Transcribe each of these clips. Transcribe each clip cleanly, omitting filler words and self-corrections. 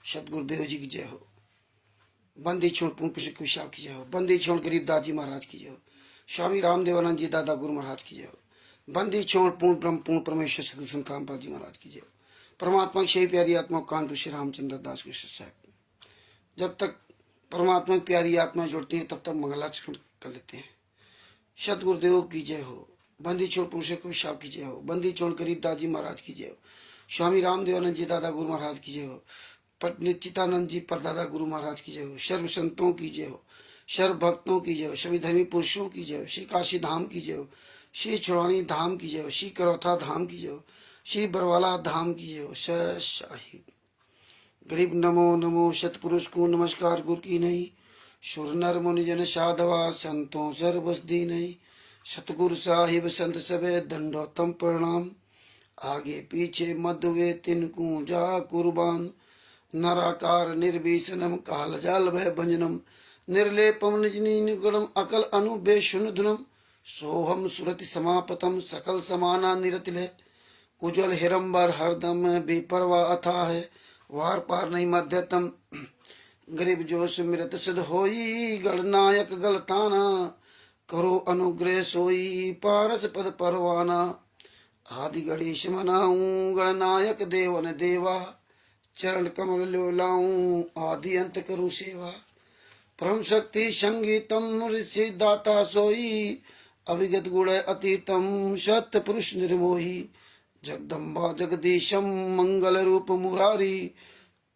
सतगुरुदेव जी की जय हो। बंदी छोड़ पूर्ण पुष्प विशाल की जय हो। बंदी छोड़ गरीब दादी महाराज की जय हो। स्वामी रामदेवानंद जी दादा गुरु महाराज की जय हो। बंदी छोड़ पूर्ण ब्रह्म पूर्ण परमेश्वर सदगुरु संत रामपाल जी महाराज की जय हो। परमात्मा की सही प्यारी आत्मा कानपुर श्री रामचंद्र दास कृष्ण साहब। जब तक परमात्मा की प्यारी आत्मा जुड़ती है तब तक मंगलाचरण कर लेते हैं। सतगुरुदेव की जय हो। बंदी छोड़ पुरुष विशाल की जय हो। बंदी छोड़ गरीब दादी महाराज की जय हो। स्वामी रामदेवानंद जी दादा गुरु महाराज की जय हो। निश्चितानंद जी परदादा गुरु महाराज की जय हो। सर्व संतों की जय हो। सर्व भक्तों की जय हो। सभी धर्मी पुरुषों की जय हो। श्री काशी धाम की जय हो। श्री छुड़ानी धाम की जय हो। श्री करौथा धाम की जय हो। श्री बरवाला धाम की जय हो। साहिब गरीब नमो नमो सतपुरुष को नमस्कार गुरु की नहीं। सुर नर मुनि जन साधवा संतों सर्वस दी नहीं। सतगुरु साहिब संत सबे दंडोतम प्रणाम। आगे पीछे मध्य तिनको जा कुर्बान। नराकार निर्भीषणम काल जाल भय भंजनम। निर्लेपम निजनी निगुणम अकल अनुबेशुन धुनम। सोहम सुरति समापतम सकल समाना निरतिले। उज्ज्वल हिरंबर हरदम बेपरवा अथा है। वार पार नहीं मध्यतम गरीब जो सुमिरत सिद्ध होई। गणनायक गलताना करो अनुग्रह सोई। पारस पद परवाना आदि गणेश मनाऊं। गणनायक देवन देवा चरण कमल लो लाऊं। आदि अंत करूं सेवा। परम शक्ति संगीतम ऋषि दाता सोई। अभिगत गुण अतीतम सत्य पुरुष निर्मोही। जगदम्बा जगदीशम मंगल रूप मुरारी।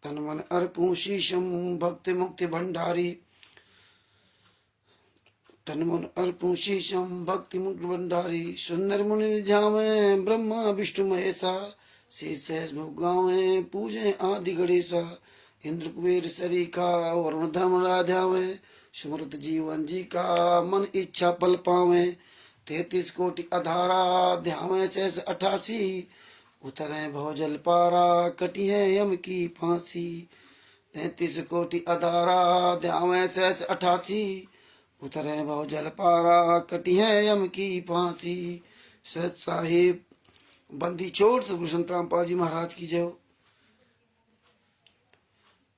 तन मन अर्पूं शीशम भक्ति मुक्ति भंडारी। तन मन अर्पूं शीशम भक्ति मुक्ति भंडारी। सुंदर मुनि निजावे ब्रह्मा विष्णु महेशा। शेष मुख गावे पूजे आदि गणेशा। इंद्र कुबेर सरीखा वरुण धर्म राधावे। सुमृत जीवन जी का मन इच्छा पल पावे। 33 कोटि अधारा ध्यावे शेष 88। उतरे भवजल पारा कटी है यम की फांसी। 33 कोटि अधारा ध्यावे शेष 88। उतरे भवजल पारा कटी है यम की फांसी। सच साहिब बंदी छोड़ सतगुरु संत रामपाल जी महाराज की जय हो।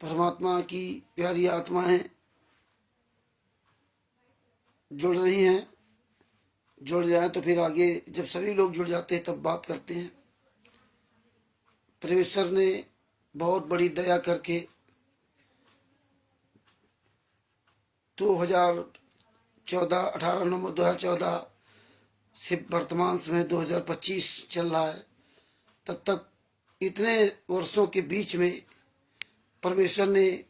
परमात्मा की प्यारी आत्माएं जुड़ रही हैं। जुड़ जाए तो फिर आगे जब सभी लोग जुड़ जाते हैं तब बात करते हैं। परमेश्वर ने बहुत बड़ी दया करके 18 नवंबर 2014 से वर्तमान समय 2025 चल रहा है। तब तक इतने वर्षों के बीच में परमेश्वर ने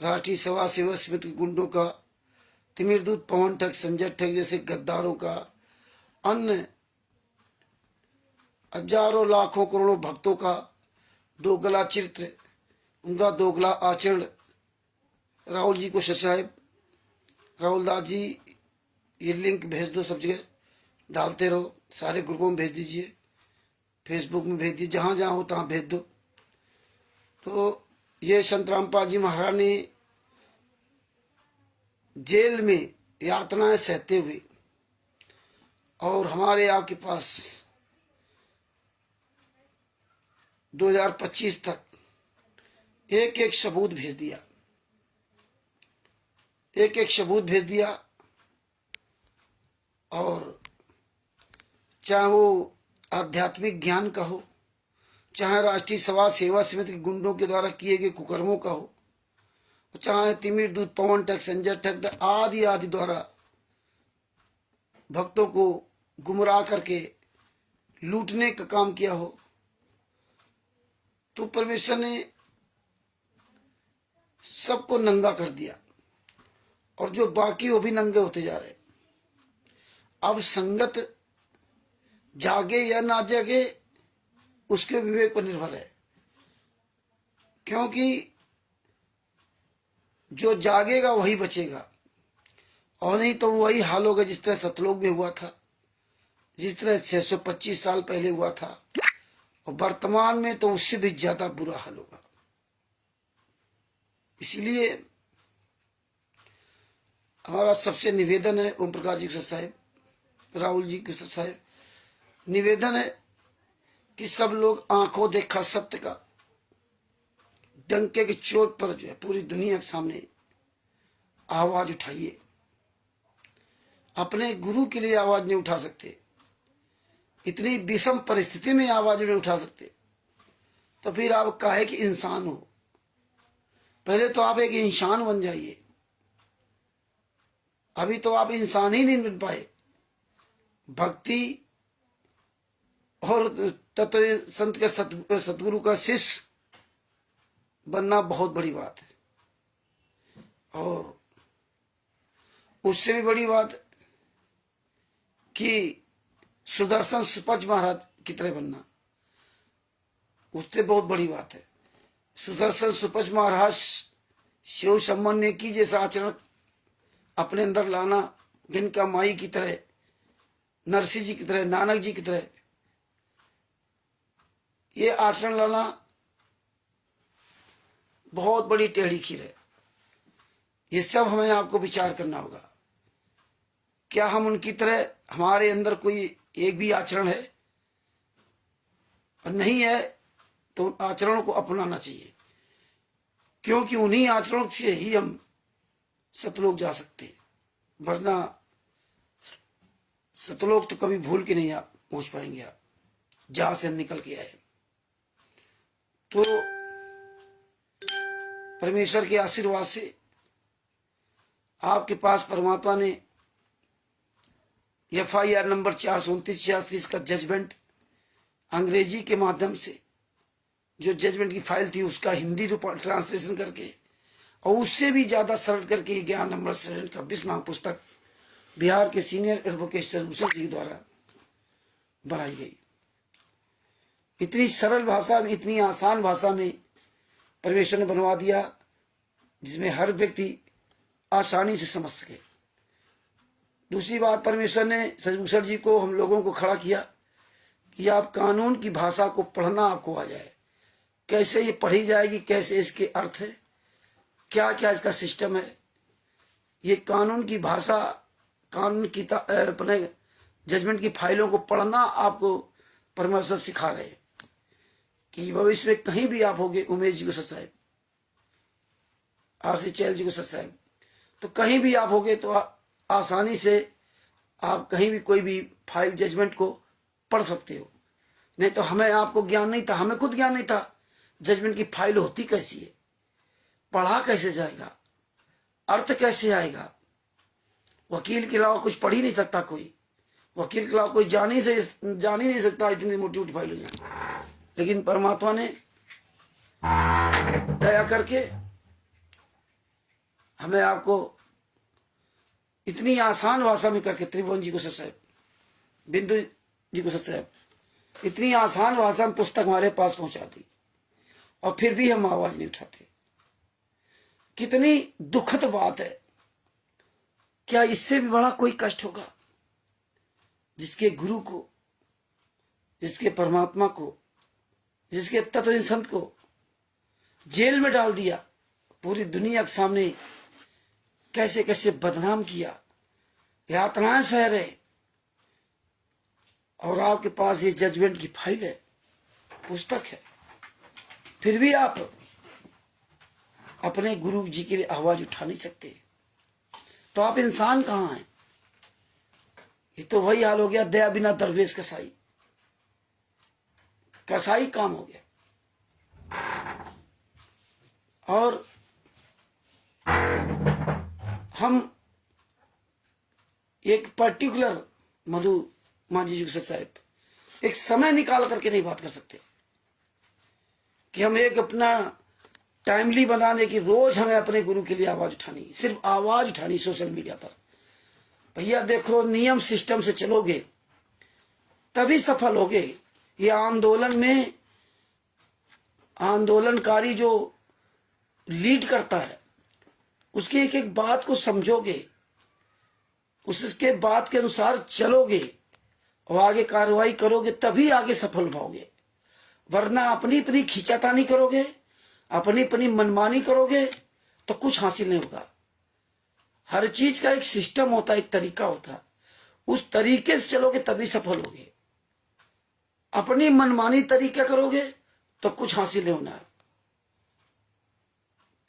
राष्ट्रीय सेवा सेवा समिति के गुंडों का, तिमिरदूत पवन ठग संजय ठग जैसे गद्दारों का, अन्य हजारों लाखों करोड़ों भक्तों का दोगला चरित्र, उनका दोगला आचरण राहुल जी को सचाए। राहुल दास जी ये लिंक भेज दो, सब जगह डालते रहो, सारे ग्रुपों में भेज दीजिए, फेसबुक में भेज दीजिए, जहाँ जहाँ हो तहाँ भेज दो। तो ये संत रामपाल जी महाराज ने जेल में यातनाएं सहते हुए और हमारे आपके पास 2025 तक एक एक सबूत भेज दिया, एक एक सबूत भेज दिया। और चाहे वो आध्यात्मिक ज्ञान का हो, चाहे राष्ट्रीय समाज सेवा समिति के गुंडों के द्वारा किए गए कुकर्मों का हो, चाहे तिमिरदूत पवन ठग संजय ठग आदि आदि द्वारा भक्तों को गुमराह करके लूटने का काम किया हो, तो परमेश्वर ने सबको नंगा कर दिया। और जो बाकी वो भी नंगे होते जा रहे। अब संगत जागे या ना जागे उसके विवेक पर निर्भर है, क्योंकि जो जागेगा वही बचेगा, और नहीं तो वही हाल होगा जिस तरह सतलोक में हुआ था, जिस तरह 625 साल पहले हुआ था, और वर्तमान में तो उससे भी ज्यादा बुरा हाल होगा। इसलिए हमारा सबसे निवेदन है ओम प्रकाश जी के साहब, राहुल जी के साहब, निवेदन है कि सब लोग आंखों देखा सत्य का डंके की चोट पर जो है पूरी दुनिया के सामने आवाज उठाइए। अपने गुरु के लिए आवाज नहीं उठा सकते, इतनी विषम परिस्थिति में आवाज नहीं उठा सकते, तो फिर आप काहे कि इंसान हो। पहले तो आप एक इंसान बन जाइए। अभी तो आप इंसान ही नहीं बन पाए। भक्ति और तत्व संत के सतगुरु का शिष्य बनना बहुत बड़ी बात है, और उससे भी बड़ी बात कि सुदर्शन सुपच महाराज की तरह बनना, उससे बहुत बड़ी बात है। सुदर्शन सुपच महाराज शिव सम्मान की जैसा आचरण अपने अंदर लाना, जिनका माई की तरह, नरसिंह जी की तरह, नानक जी की तरह ये आचरण लाना बहुत बड़ी टेढ़ी खीर है। ये सब हमें आपको विचार करना होगा। क्या हम उनकी तरह, हमारे अंदर कोई एक भी आचरण है? और नहीं है तो आचरणों को अपनाना चाहिए, क्योंकि उन्हीं आचरणों से ही हम सतलोक जा सकते हैं, वरना सतलोक तो कभी भूल के नहीं आप पहुंच पाएंगे, आप जहां से हम निकल के आए। तो परमेश्वर के आशीर्वाद से आपके पास परमात्मा ने FIR नंबर 429/86 का जजमेंट अंग्रेजी के माध्यम से जो जजमेंट की फाइल थी उसका हिंदी ट्रांसलेशन करके और उससे भी ज्यादा सरल करके ज्ञान नंबर 26 नाम पुस्तक बिहार के सीनियर एडवोकेट सरभूषण जी द्वारा बनाई गई। इतनी सरल भाषा में, इतनी आसान भाषा में परमेश्वर ने बनवा दिया जिसमें हर व्यक्ति आसानी से समझ सके। दूसरी बात, परमेश्वर ने सरभूषण जी को, हम लोगों को खड़ा किया कि आप कानून की भाषा को पढ़ना आपको आ जाए, कैसे ये पढ़ी जाएगी, कैसे इसके अर्थ है, क्या क्या इसका सिस्टम है। ये कानून की भाषा, कानून की अपने जजमेंट की फाइलों को पढ़ना आपको परमेश्वर सिखा रहे हैं कि भविष्य में कहीं भी आप होगे, उमेश जी को सत साहेब, RC चैल जी को सत साहेब, तो कहीं भी आप होगे तो आसानी से आप कहीं भी कोई भी फाइल जजमेंट को पढ़ सकते हो। नहीं तो हमें, आपको ज्ञान नहीं था, हमें खुद ज्ञान नहीं था जजमेंट की फाइल होती कैसी है, पढ़ा कैसे जाएगा, अर्थ कैसे आएगा। वकील के अलावा कुछ पढ़ ही नहीं सकता कोई, वकील के अलावा कोई जान ही नहीं सकता इतनी मोटी मोटी फाइल हो। लेकिन परमात्मा ने दया करके हमें, आपको इतनी आसान भाषा में करके, त्रिभुवन जी को सत साहेब, बिंदु जी को सत साहेब, इतनी आसान भाषा में पुस्तक हमारे पास पहुंचा दी, और फिर भी हम आवाज नहीं उठाते। कितनी दुखद बात है। क्या इससे भी बड़ा कोई कष्ट होगा? जिसके गुरु को, जिसके परमात्मा को, जिसके तत्व संत को जेल में डाल दिया, पूरी दुनिया के सामने कैसे कैसे बदनाम किया, यातनाएं सह रहे, और आपके पास ये जजमेंट की फाइल है, पुस्तक है, फिर भी आप अपने गुरु जी के लिए आवाज उठा नहीं सकते। तो आप इंसान कहां हैं? ये तो वही हाल हो गया, दया बिना दरवेश कसाई, कसाई काम हो गया। और हम एक पर्टिकुलर मधु मांझी जी के साहब एक समय निकाल करके नहीं बात कर सकते कि हम एक अपना टाइमली बनाने की, रोज हमें अपने गुरु के लिए आवाज उठानी, सिर्फ आवाज उठानी सोशल मीडिया पर। भैया देखो, नियम सिस्टम से चलोगे तभी सफल होगे। ये आंदोलन में आंदोलनकारी जो लीड करता है उसकी एक एक बात को समझोगे, उसके बात के अनुसार चलोगे और आगे कार्रवाई करोगे, तभी आगे सफल हो पाओगे। वरना अपनी अपनी खींचातानी करोगे, अपनी अपनी मनमानी करोगे तो कुछ हासिल नहीं होगा। हर चीज का एक सिस्टम होता है, एक तरीका होता है, उस तरीके से चलोगे तभी सफल होगे। अपनी मनमानी तरीका करोगे तो कुछ हासिल नहीं होना है।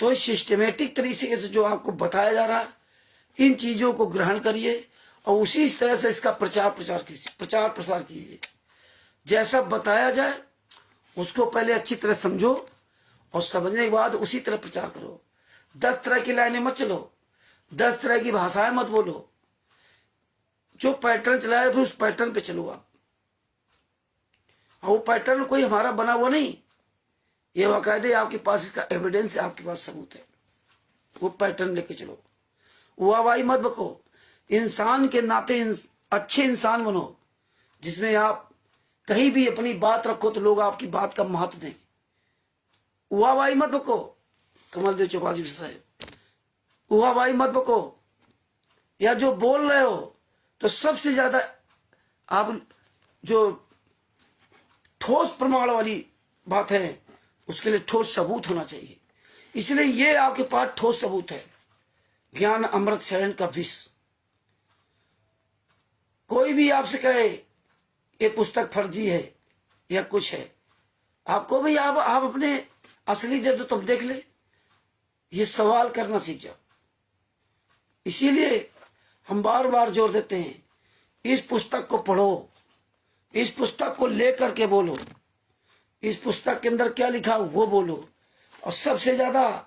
तो सिस्टमेटिक तरीके से जो आपको बताया जा रहा है, इन चीजों को ग्रहण करिए और उसी तरह से इसका प्रचार प्रसार कीजिए। जैसा बताया जाए उसको पहले अच्छी तरह समझो और समझने के बाद उसी तरह प्रचार करो। 10 तरह की लाइनें मत चलो, 10 तरह की भाषाएं मत बोलो। जो पैटर्न चलाया फिर उस पैटर्न पे चलो आप। और वो पैटर्न कोई हमारा बना हुआ नहीं, ये बाकायदे आपके पास इसका एविडेंस है, आपके पास सबूत है। वो पैटर्न लेके चलो, वाहवाही मत बको। इंसान के नाते अच्छे इंसान बनो, जिसमें आप कहीं भी अपनी बात रखो तो लोग आपकी बात का महत्व दें। वाहवाही मत बको। कमलदेव चौपाल जी साहब, वाहवाही मत बको। या जो बोल रहे हो तो सबसे ज्यादा आप जो ठोस प्रमाण वाली बात है उसके लिए ठोस सबूत होना चाहिए। इसलिए ये आपके पास ठोस सबूत है, ज्ञान अमृत शरण का विष। कोई भी आपसे कहे ये पुस्तक फर्जी है या कुछ है, आपको भी आप अपने असली दे दो तुम देख ले। ये सवाल करना सीख जाओ। इसीलिए हम बार बार जोर देते हैं, इस पुस्तक को पढ़ो, इस पुस्तक को लेकर के बोलो, इस पुस्तक के अंदर क्या लिखा वो बोलो। और सबसे ज्यादा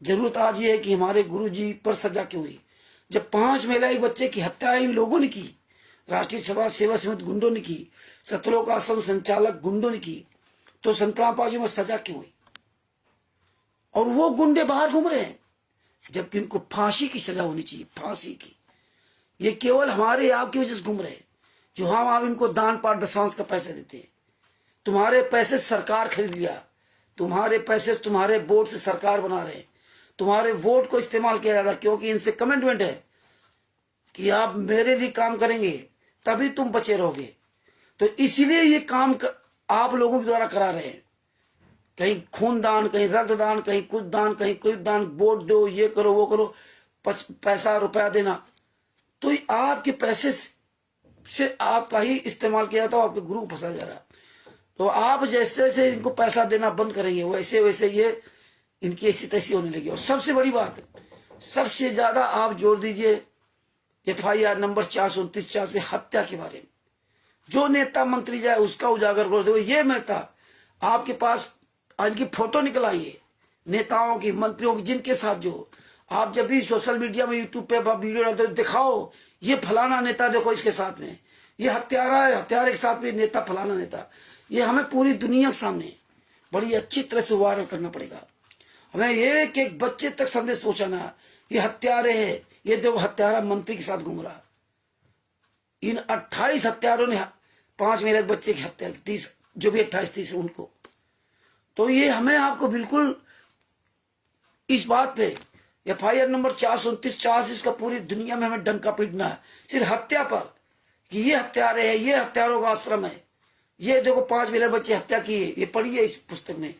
जरूरत आज ये है कि हमारे गुरुजी पर सजा क्यों हुई। जब 5 महिला बच्चे की हत्या इन लोगों ने की, राष्ट्रीय समाज सेवा समिति गुंडों ने की, सतलोक आश्रम संचालक गुंडों ने की, तो संतरामपाजी में सजा क्यों हुई? और वो गुंडे बाहर घूम रहे हैं, जबकि उनको फांसी की सजा होनी चाहिए, फांसी की। ये केवल हमारे आपकी वजह से घूम रहे हैं, जो हम आप इनको दान पाठ दशांश का पैसे देते हैं। तुम्हारे पैसे सरकार खरीद लिया, तुम्हारे पैसे तुम्हारे वोट से सरकार बना रहे हैं, तुम्हारे वोट को इस्तेमाल किया जाता है, क्योंकि इनसे कमिटमेंट है कि आप मेरे लिए काम करेंगे तभी तुम बचे रहोगे। तो इसीलिए ये काम आप लोगों के द्वारा करा रहे हैं। कहीं खून दान, कहीं रक्त दान, कहीं कुछ दान, कहीं कुछ दान, वोट दो, ये करो वो करो, पैसा रुपया देना। तो आपके पैसे से आपका ही इस्तेमाल किया जाता है, आपके गुरु को फंसा जा रहा है। तो आप जैसे जैसे इनको पैसा देना बंद करेंगे वैसे वैसे ये इनकी ऐसी तैसी होने लगी। और सबसे बड़ी बात, सबसे ज्यादा आप जोर दीजिए FIR नंबर 429 में हत्या के बारे में। जो नेता मंत्री जाए उसका उजागर कर दो। ये नेता आपके पास आज की फोटो निकल आई है नेताओं की, मंत्रियों की, जिनके साथ जो आप जब भी सोशल मीडिया में यूट्यूब पे वीडियो डालते हो, दिखाओ ये फलाना नेता, देखो इसके साथ में ये हत्यारा है, हत्यारे के साथ में नेता फलाना नेता। ये हमें पूरी दुनिया के सामने बड़ी अच्छी तरह से वायरल करना पड़ेगा। हमें एक एक बच्चे तक संदेश पहुंचाना, ये हत्यारे है, ये देखो हत्यारा मंत्री के साथ घूम रहा। इन 28 हत्यारों ने 5 मेरे बच्चे की हत्या की, 30 जो भी 28-30 उनको। तो ये हमें आपको बिल्कुल इस बात पे FIR नंबर 429 का पूरी दुनिया में हमें डंका पीटना है, सिर्फ हत्या पर, कि ये हत्यारे है, ये हत्यारों का आश्रम है, ये देखो 5 मेरे बच्चे हत्या किए, ये पढ़िए इस पुस्तक में।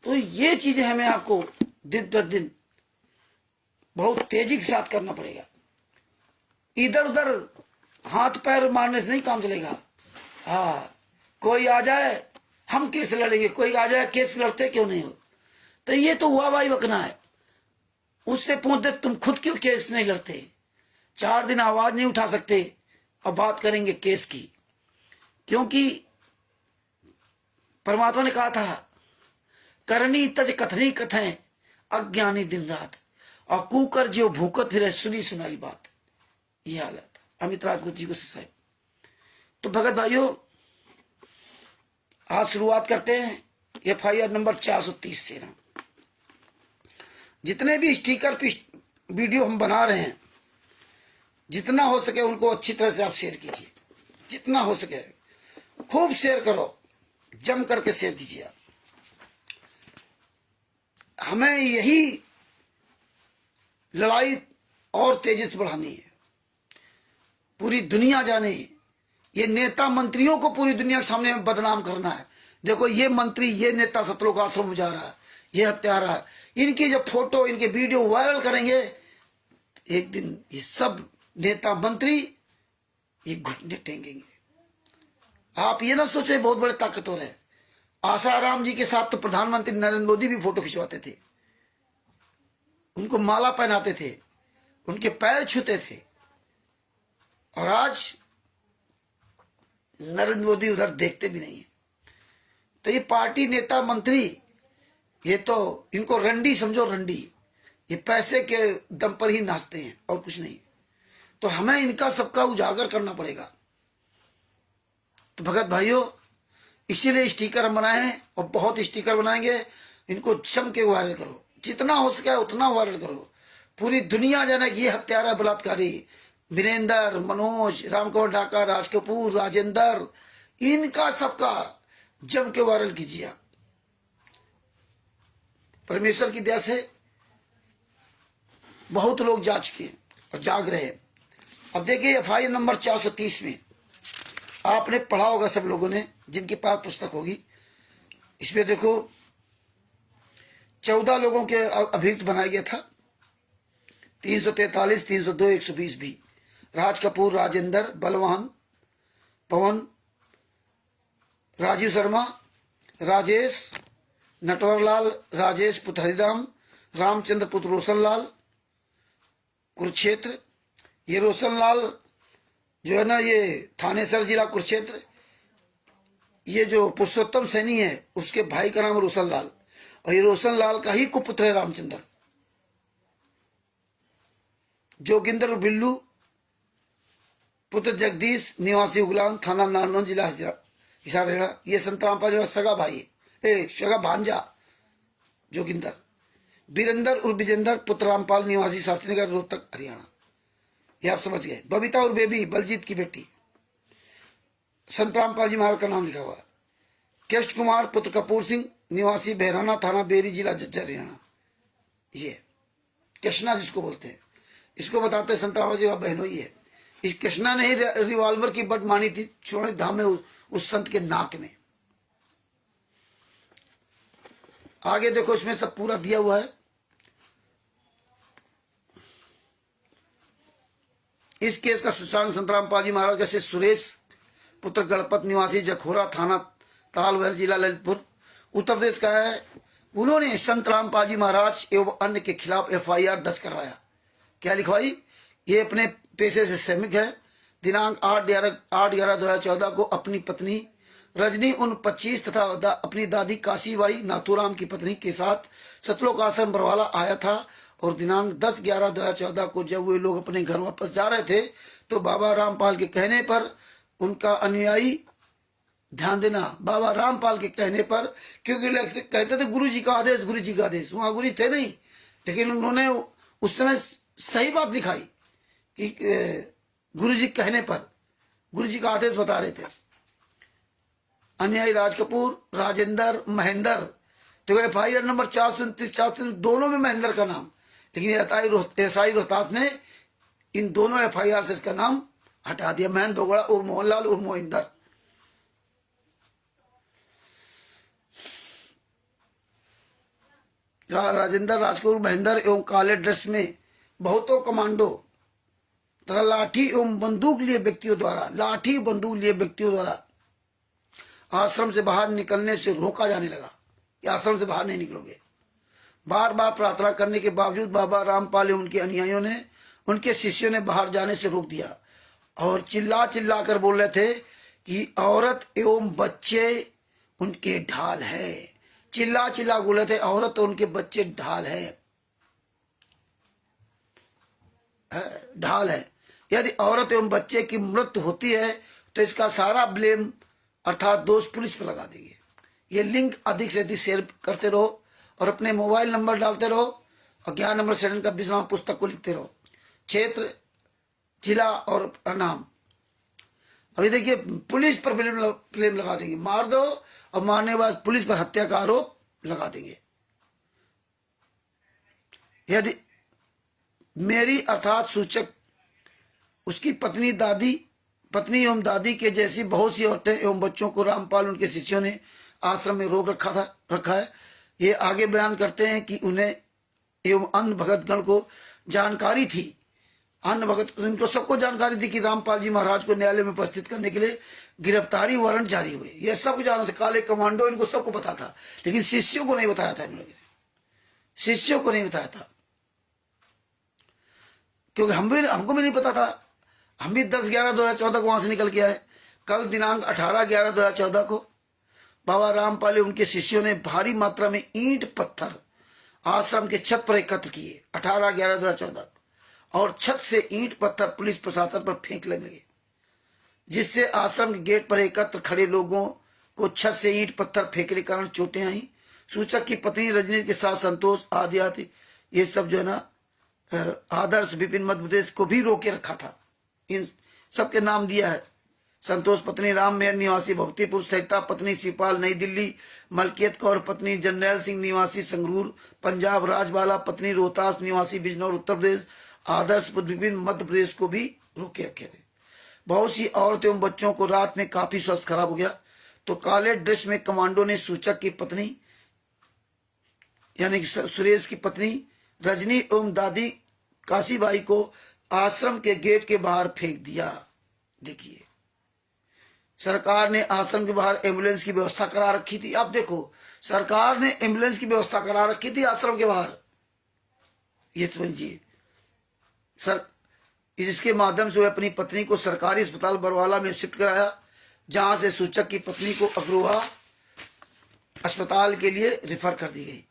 तो ये चीजें हमें आपको दिन प्रतिदिन बहुत तेजी के साथ करना पड़ेगा। इधर उधर हाथ पैर मारने से नहीं काम चलेगा। हाँ, कोई आ जाए हम केस लड़ेंगे, कोई आ जाए केस लड़ते क्यों नहीं हो, तो ये तो हुआ भाई बकना है। उससे पूछते तुम खुद क्यों केस नहीं लड़ते? 4 दिन आवाज नहीं उठा सकते, अब बात करेंगे केस की। क्योंकि परमात्मा ने कहा था, करनी तज कथनी कथें अज्ञानी दिन रात, और कुकर जो भूकत फिर सुनी सुनाई बात। ये हालत अमित राजपूत जी को साहब। तो भगत भाइयों, आज शुरुआत करते हैं FIR नंबर 430 से ना। जितने भी स्टिकर वीडियो हम बना रहे हैं, जितना हो सके उनको अच्छी तरह से आप शेयर कीजिए, जितना हो सके खूब शेयर करो, जम करके शेयर कीजिए आप। हमें यही लड़ाई और तेजी से बढ़ानी है, पूरी दुनिया जाने, ये नेता मंत्रियों को पूरी दुनिया के सामने में बदनाम करना है। देखो ये मंत्री, ये नेता सतलोक आश्रम में जा रहा है, ये हत्यारा है, इनकी जब फोटो, इनके वीडियो वायरल करेंगे, एक दिन ये सब नेता मंत्री ये घुटने टेंगेंगे। आप ये ना सोचे बहुत बड़े ताकतवर है। आसाराम जी के साथ तो प्रधानमंत्री नरेंद्र मोदी भी फोटो खिंचवाते थे, उनको माला पहनाते थे, उनके पैर छूते थे। और आज नरेंद्र मोदी उधर देखते भी नहीं है। तो ये पार्टी नेता मंत्री, ये तो इनको रंडी समझो, रंडी। ये पैसे के दम पर ही नाचते हैं और कुछ नहीं। तो हमें इनका सबका उजागर करना पड़ेगा। तो भगत भाइयों, इसीलिए स्टिकर हम बनाए हैं और बहुत स्टिकर बनाएंगे। इनको जम के वायरल करो, जितना हो सके उतना वायरल करो। पूरी दुनिया जाने कि ये हत्यारा बलात्कारी वीरेंद्र, मनोज, रामकुमार ढाका, राज कपूर, राजेंद्र, इनका सबका जम के वायरल कीजिए आप। परमेश्वर की दया से बहुत लोग जा चुके हैं और जाग रहे हैं। अब देखिए एफआईआर नंबर 430 में आपने पढ़ा होगा सब लोगों ने, जिनके पास पुस्तक होगी। इसमें देखो 14 लोगों के अभियुक्त बनाया गया था। 343, 302, 120 भी। राज कपूर, राजेंद्र, बलवान, पवन, राजीव शर्मा, राजेश, नटवरलाल, राजेश पुत्र हरिराम, रामचंद्र पुत्र रोशनलाल, कुरुक्षेत्र। ये रोशनलाल जो है ना, ये थानेसर जिला कुरुक्षेत्र। ये जो पुरुषोत्तम सैनी है उसके भाई का नाम रोशनलाल, और ये रोशनलाल का ही कुपुत्र है रामचंद्र। जोगिंदर बिल्लू पुत्र जगदीश, निवासी उगलान, थाना नारनौल, जिला हिसार। ये संतरामपाल जो सगा भाई है, सगा भांजा जोगिंदर। वीरेंद्र और विजेंद्र पुत्र रामपाल, निवासी शास्त्री नगर, रोहतक, हरियाणा। ये आप समझ गए। बबीता और बेबी बलजीत की बेटी, संतरामपाल जी महाराज का नाम लिखा हुआ। कृष्ण कुमार पुत्र कपूर सिंह, निवासी बहराना, थाना बेरी, जिला झज्जर, हरियाणा। ये कृष्णा जिसको बोलते हैं, इसको बताते हैं संतरामपाल जी का बहनोई है। इस कृष्णा ने ही रिवॉल्वर की बट मानी थी चौड़ी धाम में उस संत के नाक में। आगे देखो, इसमें सब पूरा दिया हुआ है। इस केस का सुशांत संतरामपाल जी महाराज जैसे सुरेश पुत्र गणपत, निवासी जखोरा, थाना तालवैल, जिला ललितपुर, उत्तर प्रदेश का है। उन्होंने संतरामपाल जी महाराज एवं अन्य के खिलाफ एफआईआर दर्ज करवाया। क्या लिखवाई? ये अपने पेशे से श्रमिक है। दिनांक 8/11/2014 को अपनी पत्नी रजनी उन 25 तथा अपनी दादी काशीबाई नाथूराम की पत्नी के साथ सतलोक आश्रम बरवाला आया था। और दिनांक 10/11/2014 को जब वे लोग अपने घर वापस जा रहे थे तो बाबा रामपाल के कहने पर उनका अनुयायी, ध्यान देना, बाबा रामपाल के कहने पर, क्योंकि कहते थे गुरु जी का आदेश, गुरु जी का आदेश। वहां गुरु जी थे नहीं, लेकिन उन्होंने उस समय सही बात लिखाई कि गुरु जी कहने पर गुरु जी का आदेश बता रहे थे। अनुयायी राज कपूर, राजेंद्र, महेंद्र। तो एफआईआर नंबर 429, 430 दोनों में महेंद्र का नाम, लेकिन एसआई रोहतास ने इन दोनों एफआईआर से इसका नाम हटा दिया। महेंद्र दोगड़ा और मोहनलाल और मोहिंदर। राजेंद्र, राजकुमार, महेंद्र एवं काले ड्रेस में बहुतों कमांडो तथा लाठी एवं बंदूक लिए व्यक्तियों द्वारा आश्रम से बाहर निकलने से रोका जाने लगा कि आश्रम से बाहर नहीं निकलोगे। बार बार प्रार्थना करने के बावजूद बाबा रामपाल एवं उनके अनुयायियों ने, उनके शिष्यों ने बाहर जाने से रोक दिया और चिल्ला चिल्ला कर बोल रहे थे कि औरत एवं बच्चे उनके ढाल है। चिल्ला चिल्ला बोल रहे थे, औरत और उनके बच्चे ढाल है, ढाल है। यदि औरत एवं बच्चे की मृत्यु होती है तो इसका सारा ब्लेम अर्थात दोष पुलिस पर लगा देंगे। ये लिंक अधिक से अधिक शेयर करते रहो और अपने मोबाइल नंबर डालते रहो और ज्ञान नंबर सेशन का विश्राम पुस्तक को लिखते रहो, क्षेत्र, जिला और नाम। अभी देखिए पुलिस पर ब्लेम लगा देंगे, मार दो और मारने के बाद पुलिस पर हत्या का आरोप लगा देंगे। यदि मेरी अर्थात सूचक उसकी पत्नी एवं दादी के जैसी बहुत सी औरतें एवं बच्चों को रामपाल उनके शिष्यों ने आश्रम में रोक रखा है। ये आगे बयान करते हैं कि उन्हें एवं अन्य भगतगण को जानकारी थी, इनको सबको जानकारी थी कि रामपाल जी महाराज को न्यायालय में उपस्थित करने के लिए गिरफ्तारी वारंट जारी हुए। ये सब जाना था, काले कमांडो, इनको सबको पता था, लेकिन शिष्यों को नहीं बताया था। इन लोगों ने शिष्यों को नहीं बताया था। क्योंकि हमको भी नहीं पता था। हम भी 10/11/2014 को वहां से निकल के आए। कल दिनांक 18/11/2014 को बाबा रामपाल उनके शिष्यों ने भारी मात्रा में ईंट पत्थर आश्रम के छत पर एकत्र किए 18/11/2014, और छत से ईंट पत्थर पुलिस प्रशासन पर फेंकने लगे, जिससे आश्रम के गेट पर एकत्र खड़े लोगों को छत से ईंट पत्थर फेंकने के कारण चोटें आई। सूचक की पत्नी रजनी के साथ संतोष आदि ये सब जो है ना आदर्श विपिन मध्य प्रदेश को भी रोके रखा था। इन सबके नाम दिया है। संतोष पत्नी राम मेहर निवासी भक्तिपुर, सरिता पत्नी शिवपाल नई दिल्ली, मलकियत कौर पत्नी जरनैल सिंह निवासी संगरूर पंजाब, राजबाला पत्नी रोहतास निवासी बिजनौर उत्तर प्रदेश, आदर्श विपिन मध्य प्रदेश को भी रोके रखे थे। बहुत सी औरतें एवं बच्चों को रात में काफी स्वास्थ्य खराब हो गया, तो काले ड्रेस में कमांडो ने सूचक की पत्नी यानी सुरेश की पत्नी रजनी एवं दादी काशीबाई को आश्रम के गेट के बाहर फेंक दिया। देखिए, सरकार ने आश्रम के बाहर एम्बुलेंस की व्यवस्था करा रखी थी। आप देखो, सरकार ने एम्बुलेंस की व्यवस्था करा रखी थी आश्रम के बाहर। ये समझिए सर, इसके माध्यम से वह अपनी पत्नी को सरकारी अस्पताल बरवाला में शिफ्ट कराया, जहां से सूचक की पत्नी को अग्रोहा अस्पताल के लिए रेफर कर दी गई।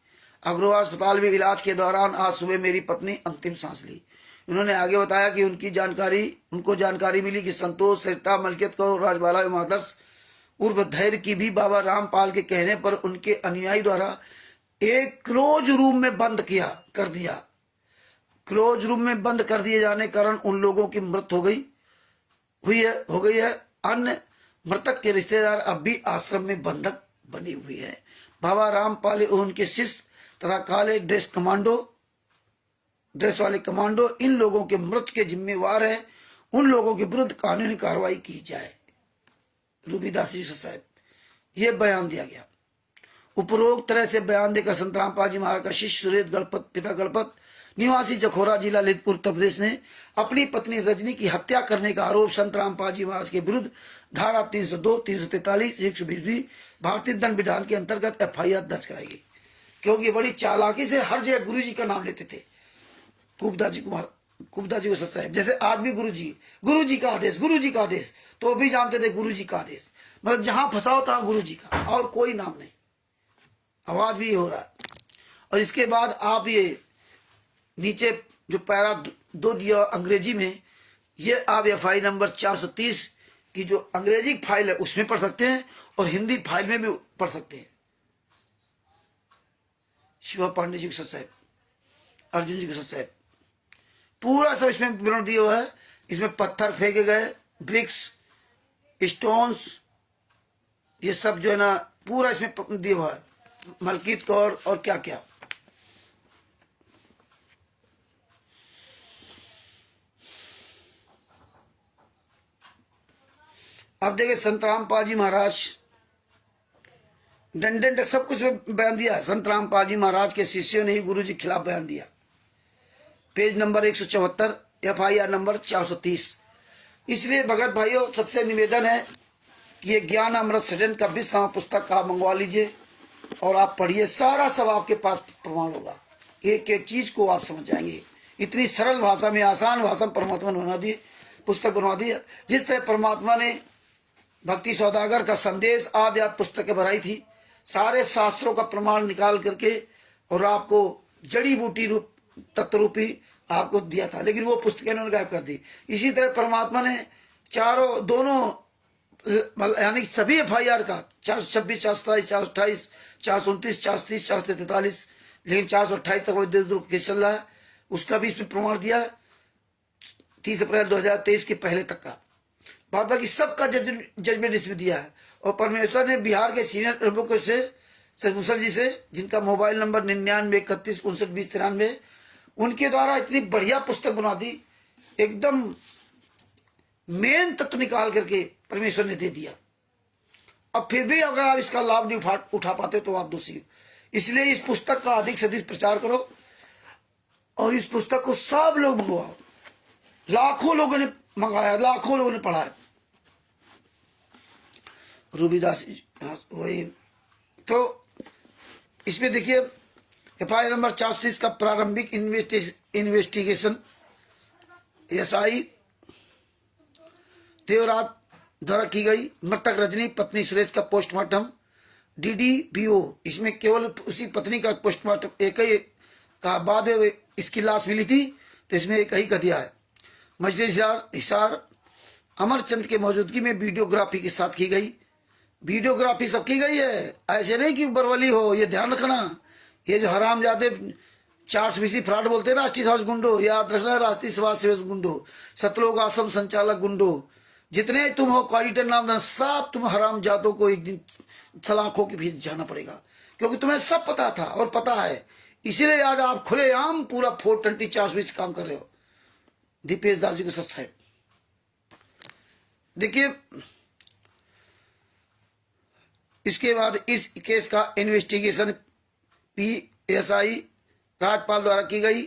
अग्रोहा अस्पताल में इलाज के दौरान आज सुबह मेरी पत्नी अंतिम सांस ली। उन्होंने आगे बताया कि उनको जानकारी मिली कि संतोष, सरिता, मलकियत कौर, राजबाला एवं आदर्श उर्फ धैर्य की भी बाबा रामपाल के कहने पर उनके अनुयायी द्वारा एक क्लोज रूम में बंद कर दिया। क्लोज रूम में बंद कर दिए जाने के कारण उन लोगों की मृत्यु हो गई है। अन्य मृतक के रिश्तेदार अब भी आश्रम में बंधक बने हुए हैं। बाबा रामपाल और उनके शिष्य तथा काले ड्रेस वाले कमांडो इन लोगों के मृत्यु के जिम्मेवार है। उन लोगों के विरुद्ध कानूनी कार्रवाई की जाए। रूबीदास जी साहब ये बयान दिया गया। उपरोक्त तरह से बयान देकर संत रामपाल जी महाराज का शिष्य सुरेश गणपत पिता गणपत निवासी जखोरा जिला ललितपुर उत्तर प्रदेश ने अपनी पत्नी रजनी की हत्या करने का आरोप संत रामपाल जी महाराज के विरुद्ध धारा 302, 343, 120 भारतीय दंड विधान के अंतर्गत FIR दर्ज कराई गई। क्योंकि बड़ी चालाकी से हर जगह गुरु जी का नाम लेते थे। कुबदा जी को सच साहब जैसे आज भी गुरु जी का आदेश, तो भी जानते थे गुरु जी का आदेश, मतलब जहां फंसाओ तहां गुरु जी का, और कोई नाम नहीं। आवाज भी हो रहा है। और इसके बाद आप ये नीचे जो पैरा 2 दिया अंग्रेजी में, ये आप FIR नंबर 430 की जो अंग्रेजी फाइल है उसमें पढ़ सकते हैं, और हिंदी फाइल में भी पढ़ सकते हैं। शिवा पांडे जी को सच साहब, अर्जुन जी को सच साहब, पूरा सब इसमें विवरण दिया हुआ है। इसमें पत्थर फेंके गए, ब्रिक्स, स्टोन्स, ये सब जो है ना पूरा इसमें दिया हुआ है। मलकीत कौर और क्या क्या। अब देखिए संत रामपाल जी महाराज डंडन सब कुछ बयान दिया है। संत रामपाल जी महाराज के शिष्यों ने ही गुरु जी के खिलाफ बयान दिया। Page number 174, FIR number 430। इसलिए भगत भाइयों सबसे निवेदन है कि ये ज्ञान अमृत सृजन का 20वां पुस्तक आप मंगवा लीजिए और आप पढ़िए। सारा सब आपके पास प्रमाण होगा, एक एक चीज को आप समझ जाएंगे। इतनी सरल भाषा में, आसान भाषा में परमात्मा ने बना दी, पुस्तक बनवा दी। जिस तरह परमात्मा ने भक्ति सौदागर का संदेश आदि पुस्तकें बनाई थी, सारे शास्त्रों का प्रमाण निकाल करके और आपको जड़ी बूटी रूप तत्व रूपी आपको दिया था, लेकिन वो पुस्तकें उन्होंने गायब कर दी। इसी तरह परमात्मा ने दोनों यानी सभी FIR का 426, 427, 428, 429, 430, 443, लेकिन 428 तक केस चल रहा है, उसका भी इसमें प्रमाण दिया 30 अप्रैल 2023 के पहले तक का। बाद बाकी सबका जजमेंट इसमें दिया है। और परमेश्वर ने बिहार के सीनियर एडवोकेट से सदभूषण जी से, जिनका मोबाइल नंबर 99 31 59 20 93, उनके द्वारा इतनी बढ़िया पुस्तक बना दी, एकदम मेन तत्व निकाल करके परमेश्वर ने दे दिया। अब फिर भी अगर आप इसका लाभ नहीं उठा पाते तो आप दोषी हो। इसलिए इस पुस्तक का अधिक से अधिक प्रचार करो और इस पुस्तक को सब लोग मंगवाओ। लाखों लोगों ने मंगाया, लाखों लोगों ने पढ़ा है। रूबीदास वही तो इसमें देखिए FIR नंबर 430 का प्रारंभिक इन्वेस्टिगेशन एएसआई देवराज द्वारा की गई। मृतक रजनी पत्नी सुरेश का पोस्टमार्टम डीडीपीओ, इसमें केवल उसी पत्नी का पोस्टमार्टम एक ही का बाद में इसकी लाश मिली थी, तो इसमें एक ही का दिया है। मस्जिद हिसार अमरचंद के मौजूदगी में वीडियोग्राफी के साथ की गई। वीडियोग्राफी सब की गई है, ऐसे नहीं कि बरवली हो, ये ध्यान रखना। ये जो हरामजादे 420 फ्रॉड बोलते हैं, राष्ट्रीय समाज गुंडो, याद रखना, राष्ट्रीय समाज सेवक गुंडो, सतलोक आश्रम संचालक गुंडो, जितने तुम हो क्वालिटर नाम, सब तुम हरामजादों को एक दिन सलाखों के बीच जाना पड़ेगा, क्योंकि तुम्हें सब पता था और पता है, इसीलिए आज आप खुलेआम पूरा 420 420 काम कर रहे हो। दीपेश दास जी को सच है। देखिए, इसके बाद इस केस का इन्वेस्टिगेशन पीएसआई राजपाल द्वारा की गई।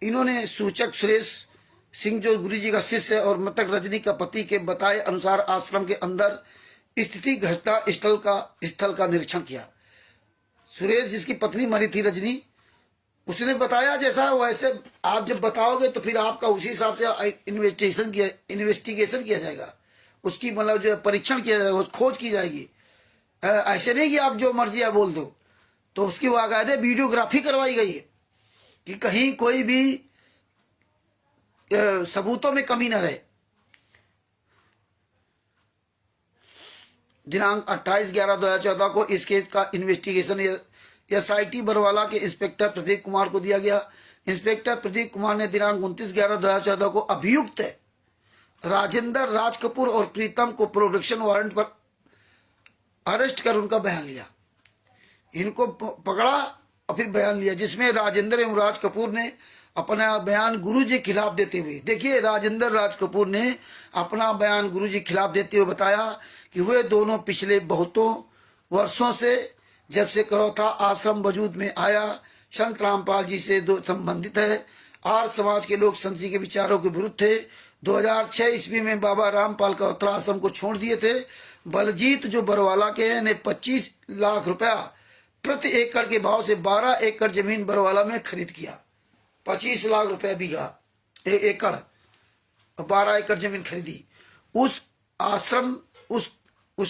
इन्होंने सूचक सुरेश सिंह जो गुरुजी का शिष्य और मृतक रजनी का पति के बताए अनुसार आश्रम के अंदर स्थिति घटना स्थल का निरीक्षण किया। सुरेश जिसकी पत्नी मरी थी रजनी, उसने बताया जैसा, वैसे आप जब बताओगे तो फिर आपका उसी हिसाब से इन्वेस्टिगेशन किया जाएगा, उसकी मतलब जो परीक्षण किया जाएगा, उस खोज की जाएगी। ऐसे नहीं कि आप जो मर्जी आप बोल दो। तो उसकी बाकायदे वीडियोग्राफी करवाई गई है कि कहीं कोई भी सबूतों में कमी न रहे। दिनांक 28/11/2014 को इस केस का इन्वेस्टिगेशन एसआईटी बरवाला के इंस्पेक्टर प्रदीप कुमार को दिया गया। इंस्पेक्टर प्रदीप कुमार ने दिनांक 29/11/2014 को अभियुक्त राजेंद्र राज कपूर और प्रीतम को प्रोडक्शन वारंट पर अरेस्ट कर उनका बयान लिया। इनको पकड़ा और फिर बयान लिया, जिसमें राजेंद्र एवं राज कपूर ने अपना बयान गुरुजी के खिलाफ देते हुए, देखिए राजेंद्र राज कपूर ने अपना बयान गुरुजी के खिलाफ देते हुए बताया कि वे दोनों पिछले बहुतों वर्षों से, जब से करौथा आश्रम वजूद में आया, संत रामपाल जी से संबंधित है। आर्य समाज के लोग संत जी के विचारों के विरुद्ध थे। 2006 ईस्वी में बाबा रामपाल करौथा आश्रम को छोड़ दिए थे। बलजीत जो बरवाला के हैं ने 25 लाख रुपया प्रति एकड़ के भाव से 12 एकड़ जमीन बरवाला में खरीद किया। 25 लाख रुपया बीघा एकड़, 12 एकड़ जमीन खरीदी। उस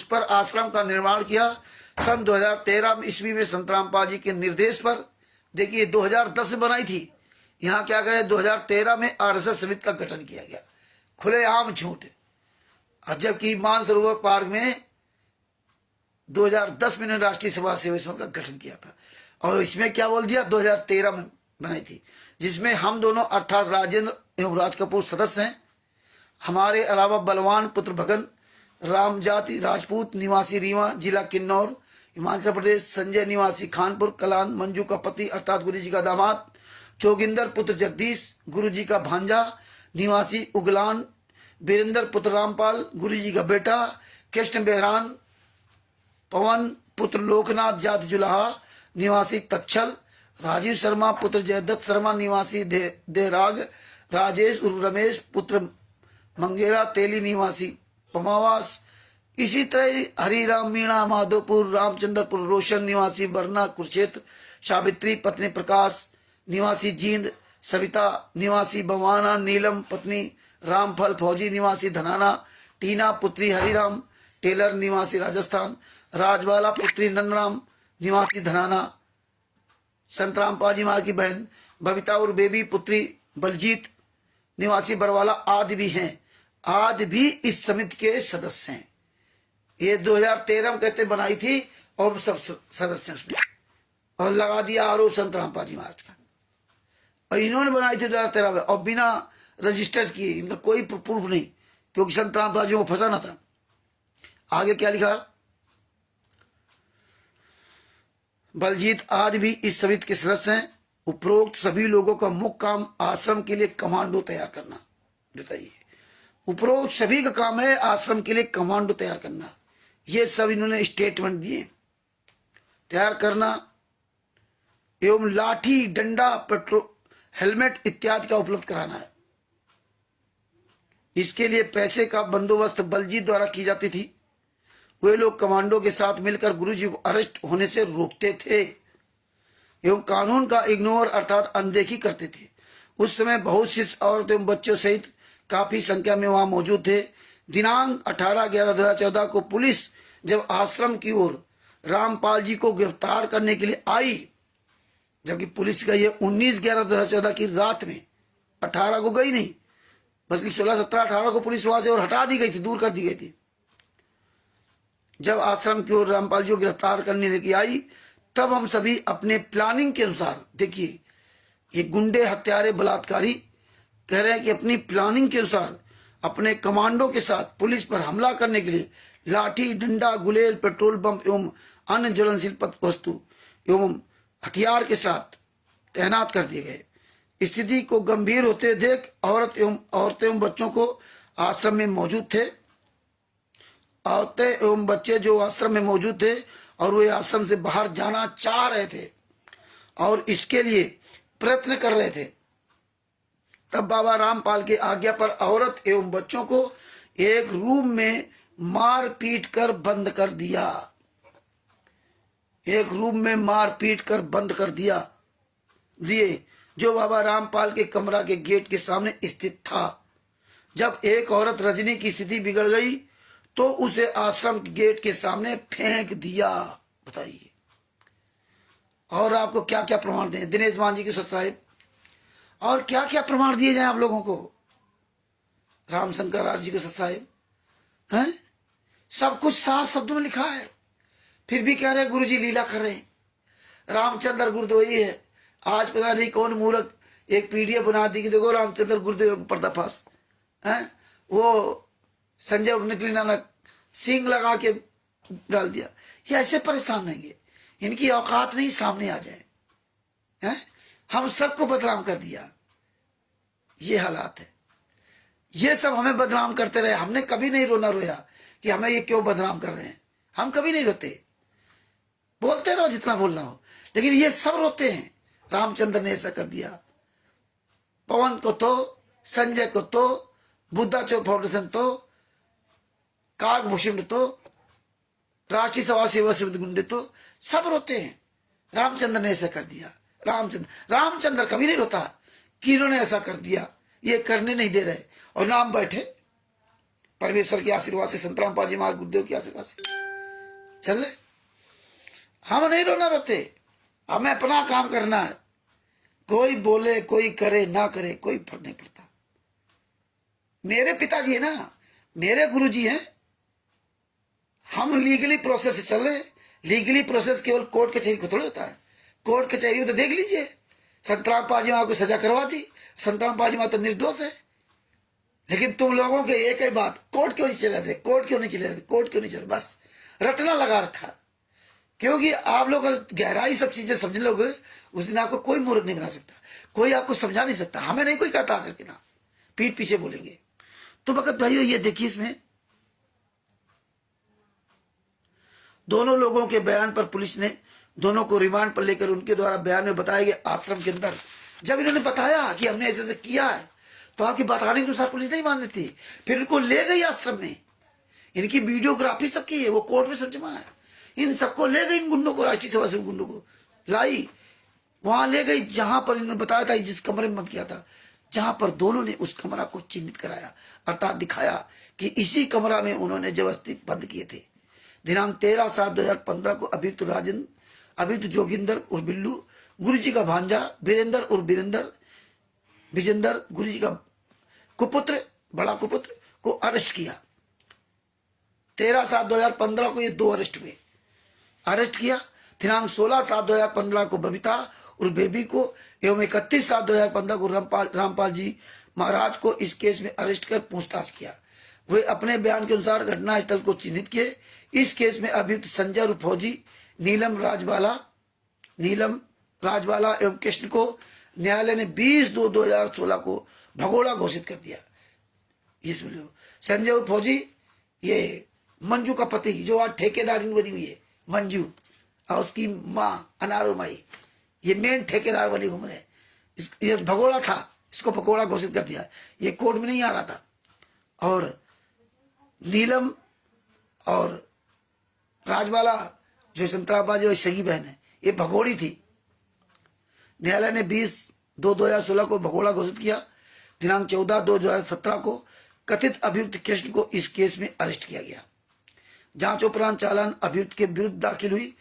पर आश्रम का निर्माण किया। सन 2013 ईस्वी में संत रामपाल जी के निर्देश पर, देखिए 2010 में बनाई थी, यहाँ क्या करें 2013 में आरएसएस समिति का गठन किया गया। खुलेआम झूठ। जबकि मानसरोवर पार्क में 2010 में राष्ट्रीय समाज सेवक संघ का गठन किया था, और इसमें क्या बोल दिया 2013 में बनाई थी, जिसमें हम दोनों अर्थात राजेंद्र एवं राज कपूर सदस्य हैं। हमारे अलावा बलवान पुत्र भगन रामजाति राजपूत निवासी रीवा जिला किन्नौर हिमाचल प्रदेश, संजय निवासी खानपुर कलान, मंजू का पति अर्थात गुरु जी का दामाद, जोगिंदर पुत्र जगदीश गुरु जी का भांजा निवासी उगलान, वीरेंद्र पुत्र रामपाल गुरु जी का बेटा, कृष्ण बेहरान, पवन पुत्र लोकनाथ जात जुलाहा निवासी तक्षल, राजीव शर्मा पुत्र जयदत्त शर्मा निवासी देराग, राजेश उर्फ रमेश पुत्र मंगेरा तेली निवासी पमावास। इसी तरह हरिराम मीणा माधोपुर रामचंद्रपुर रोशन निवासी बरना कुरुक्षेत्र, सावित्री पत्नी प्रकाश निवासी जींद, सविता निवासी बवाना, नीलम पत्नी रामफल फौजी निवासी धनाना, टीना पुत्री हरिराम टेलर निवासी राजस्थान, राजवाला पुत्री नंदराम निवासी धनाना, संत रामपाल जी माँ की बहन बबीता और बेबी पुत्री बलजीत निवासी बरवाला आदि भी हैं। आज भी इस समिति के सदस्य हैं। ये 2013 में कहते बनाई थी और सब सदस्य उसमें, और लगा दिया आरोप संत रामपाल जी महाराज का। और इन्होंने बनाई थी 2013 में और बिना रजिस्टर किए, इनका कोई प्रूफ नहीं, क्योंकि संत रामपाल जी को फंसाना था। आगे क्या लिखा, बलजीत आज भी इस समिति के सदस्य हैं। उपरोक्त सभी लोगों का मुख्य काम आश्रम के लिए कमांडो तैयार करना। बताइए, उपरोक्त सभी का काम है आश्रम के लिए कमांडो तैयार करना। ये सब इन्होंने स्टेटमेंट दिए। तैयार करना एवं लाठी डंडा पेट्रोल हेलमेट इत्यादि का उपलब्ध कराना है। इसके लिए पैसे का बंदोबस्त बलजीत द्वारा की जाती थी। वे लोग कमांडो के साथ मिलकर गुरुजी को अरेस्ट होने से रोकते थे एवं कानून का इग्नोर अर्थात अनदेखी करते थे। उस समय बहुत शिष्य औरत एवं बच्चों सहित काफी संख्या में वहां मौजूद थे। दिनांक 18/11/2014 को पुलिस जब आश्रम की ओर रामपाल जी को गिरफ्तार करने के लिए आई, जबकि पुलिस गई है 19/11/2014 की रात में, 18 को गई नहीं, बल्कि 16, 17, 18 को पुलिस वहां से और हटा दी गई थी, दूर कर दी गई थी। जब आश्रम की ओर रामपाल जी को गिरफ्तार करने की आई, तब हम सभी अपने प्लानिंग के अनुसार, देखिए ये गुंडे, हत्यारे, बलात्कारी कह रहे हैं कि अपनी प्लानिंग के अनुसार अपने कमांडो के साथ पुलिस पर हमला करने के लिए लाठी, डंडा, गुलेल, पेट्रोल बम एवं अन्य ज्वलनशील वस्तु एवं हथियार के साथ तैनात कर दिए गए। स्थिति को गंभीर होते देख औरतें एवं बच्चों को आश्रम में मौजूद थे। औरतें एवं बच्चे जो आश्रम में मौजूद थे और वे आश्रम से बाहर जाना चाह रहे थे और इसके लिए प्रयत्न कर रहे थे, तब बाबा रामपाल की आज्ञा पर औरत एवं बच्चों को एक रूम में मार पीट कर बंद कर दिया। एक रूम में मार पीट कर बंद कर दिए जो बाबा रामपाल के कमरा के गेट के सामने स्थित था। जब एक औरत रजनी की स्थिति बिगड़ गई तो उसे आश्रम के गेट के सामने फेंक दिया। बताइए, और आपको क्या क्या प्रमाण दें दिनेश मांझी के सत साहिब, और क्या क्या प्रमाण दिए जाए आप लोगों को? रामशंकर आर्य जी के सत साहिब हैं, सब कुछ साफ शब्दों में लिखा है, फिर भी कह रहे गुरु जी लीला कर रहे हैं। रामचंद्र गुरुदेव है, आज पता नहीं कौन मूर्ख एक पीडीएफ बना दी कि देखो रामचंद्र गुरुदेव पर्दाफाश है, वो संजय निकली नानक सिंह लगा के डाल दिया। ये ऐसे परेशान रहेंगे, इनकी औकात नहीं सामने आ जाए हैं? हम सबको बदनाम कर दिया, ये हालात है। ये सब हमें बदनाम करते रहे, हमने कभी नहीं रोया कि हमें ये क्यों बदनाम कर रहे हैं। हम कभी नहीं रोते, बोलते रहो जितना बोलना हो, लेकिन ये सब रोते हैं। रामचंद्र ने ऐसा कर दिया, पवन को तो, संजय को तो, बुद्धा चौक फाउंडेशन तो, कागभूषण तो, राष्ट्रीय सभा सेवा समिति गुंडे तो, सब रोते हैं। रामचंद्र ने ऐसा कर दिया। रामचंद्र कभी नहीं रोता कि इन्होंने ऐसा कर दिया, ये करने नहीं दे रहे, और नाम बैठे परमेश्वर के आशीर्वाद से, संत रामपाल जी महाराज गुरुदेव के आशीर्वाद से चल रहे। हम नहीं रोते, हमें अपना काम करना है। कोई बोले, कोई करे ना करे, कोई फर्क नहीं पड़ता। मेरे पिताजी है ना, मेरे गुरुजी हैं, हम लीगली प्रोसेस से चल रहे। लीगली प्रोसेस केवल कोर्ट कचहरी को थोड़ी होता है। कोर्ट कचहरी तो देख लीजिए, संत रामपाल जी महाराज को सजा करवा दी, संत रामपाल जी महाराज तो निर्दोष है। लेकिन तुम लोगों के एक ही बात, कोर्ट क्यों नहीं चले थे, कोर्ट क्यों नहीं चले थे, कोर्ट क्यों नहीं चले, बस रटना लगा रखा। क्योंकि आप लोग गहराई सब चीजें समझ लोगे, उस दिन आपको कोई मूर्ख नहीं बना सकता, कोई आपको समझा नहीं सकता। हमें नहीं कोई कहता करके ना, पीठ पीछे बोलेंगे। तो भगत भाइयों, ये देखिए, इसमें दोनों लोगों के बयान पर पुलिस ने दोनों को रिमांड पर लेकर उनके द्वारा बयान में बताए गए आश्रम के अंदर जब इन्होंने बताया कि हमने ऐसे किया है, तो आपकी बताने के अनुसार पुलिस नहीं मान देती, फिर इनको ले गई आश्रम में। इनकी वीडियोग्राफी सबकी है, वो कोर्ट में सब जमा है। इन सबको ले गई, इन गुंडों को, राष्ट्रीय सेवा से गुंडों को लाई, वहां ले गई जहां पर इन्होंने बताया था जिस कमरे में बंद किया था, जहां पर दोनों ने उस कमरा को चिन्हित कराया, अर्थात दिखाया कि इसी कमरा में उन्होंने जबरदस्ती बंद किए थे। दिनांक 13/7/2015 को अभियुक्त जोगिंदर उर्फ बिल्लू, गुरु जी का भांजा वीरेंद्र उर्फ विजेंद्र, गुरु जी का कुपुत्र, बड़ा कुपुत्र को अरेस्ट किया। 13/7/2015 को ये 2 अरेस्ट हुए, अरेस्ट किया। दिनांक 16/7/2015 को बबीता और बेबी को एवं 31/7/2015 को रामपाल जी महाराज को इस केस में अरेस्ट कर पूछताछ किया। वे अपने बयान के अनुसार घटनास्थल को चिन्हित किए। इस केस में अभियुक्त संजय और फौजी नीलम राजवाला एवं कृष्ण को न्यायालय ने 20/2/2016 को भगोड़ा घोषित कर दिया। ये सुन लो, संजय और फौजी, ये मंजू का पति जो आज ठेकेदार बनी हुई है, मंजू, और उसकी माँ अनारो माई, ये मेन ठेकेदार बनी घूम रहे। ये भगोड़ा था, इसको भगोड़ा घोषित कर दिया। ये कोर्ट में नहीं आ रहा था। और नीलम और राजवाला जो संतराबाजी और सगी बहन है, ये भगोड़ी थी। न्यायालय ने 20/2/2016 को भगोड़ा घोषित किया। दिनांक 14/2/2017 को कथित अभियुक्त कृष्ण को इस केस में अरेस्ट किया गया। जांच उपरांत चालान अभियुक्त के विरुद्ध दाखिल हुई।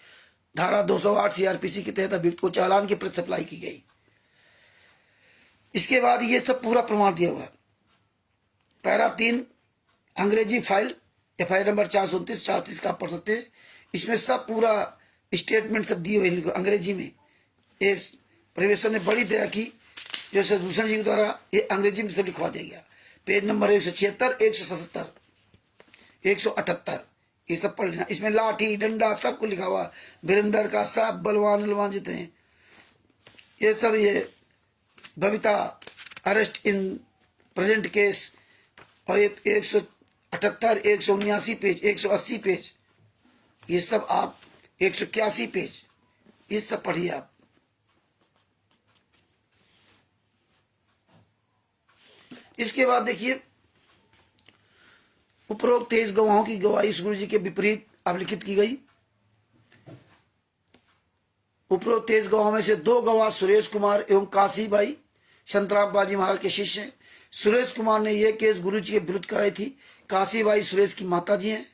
धारा 208 सीआरपीसी के तहत अभियुक्त को चालान की प्रति सप्लाई की गई। इसके बाद ये सब पूरा प्रमाण दिया हुआ है। पैरा 3 अंग्रेजी फाइल FIR नंबर 429-34 का पढ़ सकते हैं। इसमें सब पूरा स्टेटमेंट सब दिए हुए अंग्रेजी में। प्रोफेसर ने बड़ी दया की, जैसे भूषण जी के द्वारा ये अंग्रेजी में सब लिखवा दिया गया। पेज नंबर 176, 177, 178 ये सब पढ़ लेना। इसमें लाठी डंडा सब कुछ लिखा हुआ, वीरेंद्र का सब बलवान जितने हैं ये सब। ये Babita arrest in present case और 178, 179 पेज, 180 पेज ये सब आप, 181 पेज ये सब पढ़िए आप। इसके बाद देखिए उपरोक्त 23 गवाहों की गवाही इस गुरु जी के विपरीत अभिलिखित की गई। उपरोक्त 23 गवाहों में से 2 गवाह सुरेश कुमार एवं काशी भाई संतराम बाजी महाराज के शिष्य हैं। सुरेश कुमार ने यह केस गुरु जी के विरुद्ध कराई थी। काशी भाई सुरेश की माता जी हैं।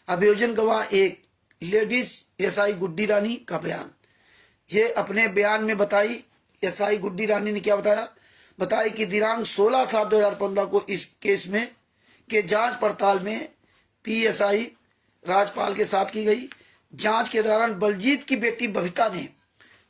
अभियोजन गवाह 1 लेडीज SI गुड्डी रानी का बयान। ये अपने बयान में बताई, SI गुड्डी रानी ने क्या बताई कि दिनांक 16/7/2015 को इस केस में के जांच पड़ताल में PSI राजपाल के साथ की गई। जांच के दौरान बलजीत की बेटी बबीता ने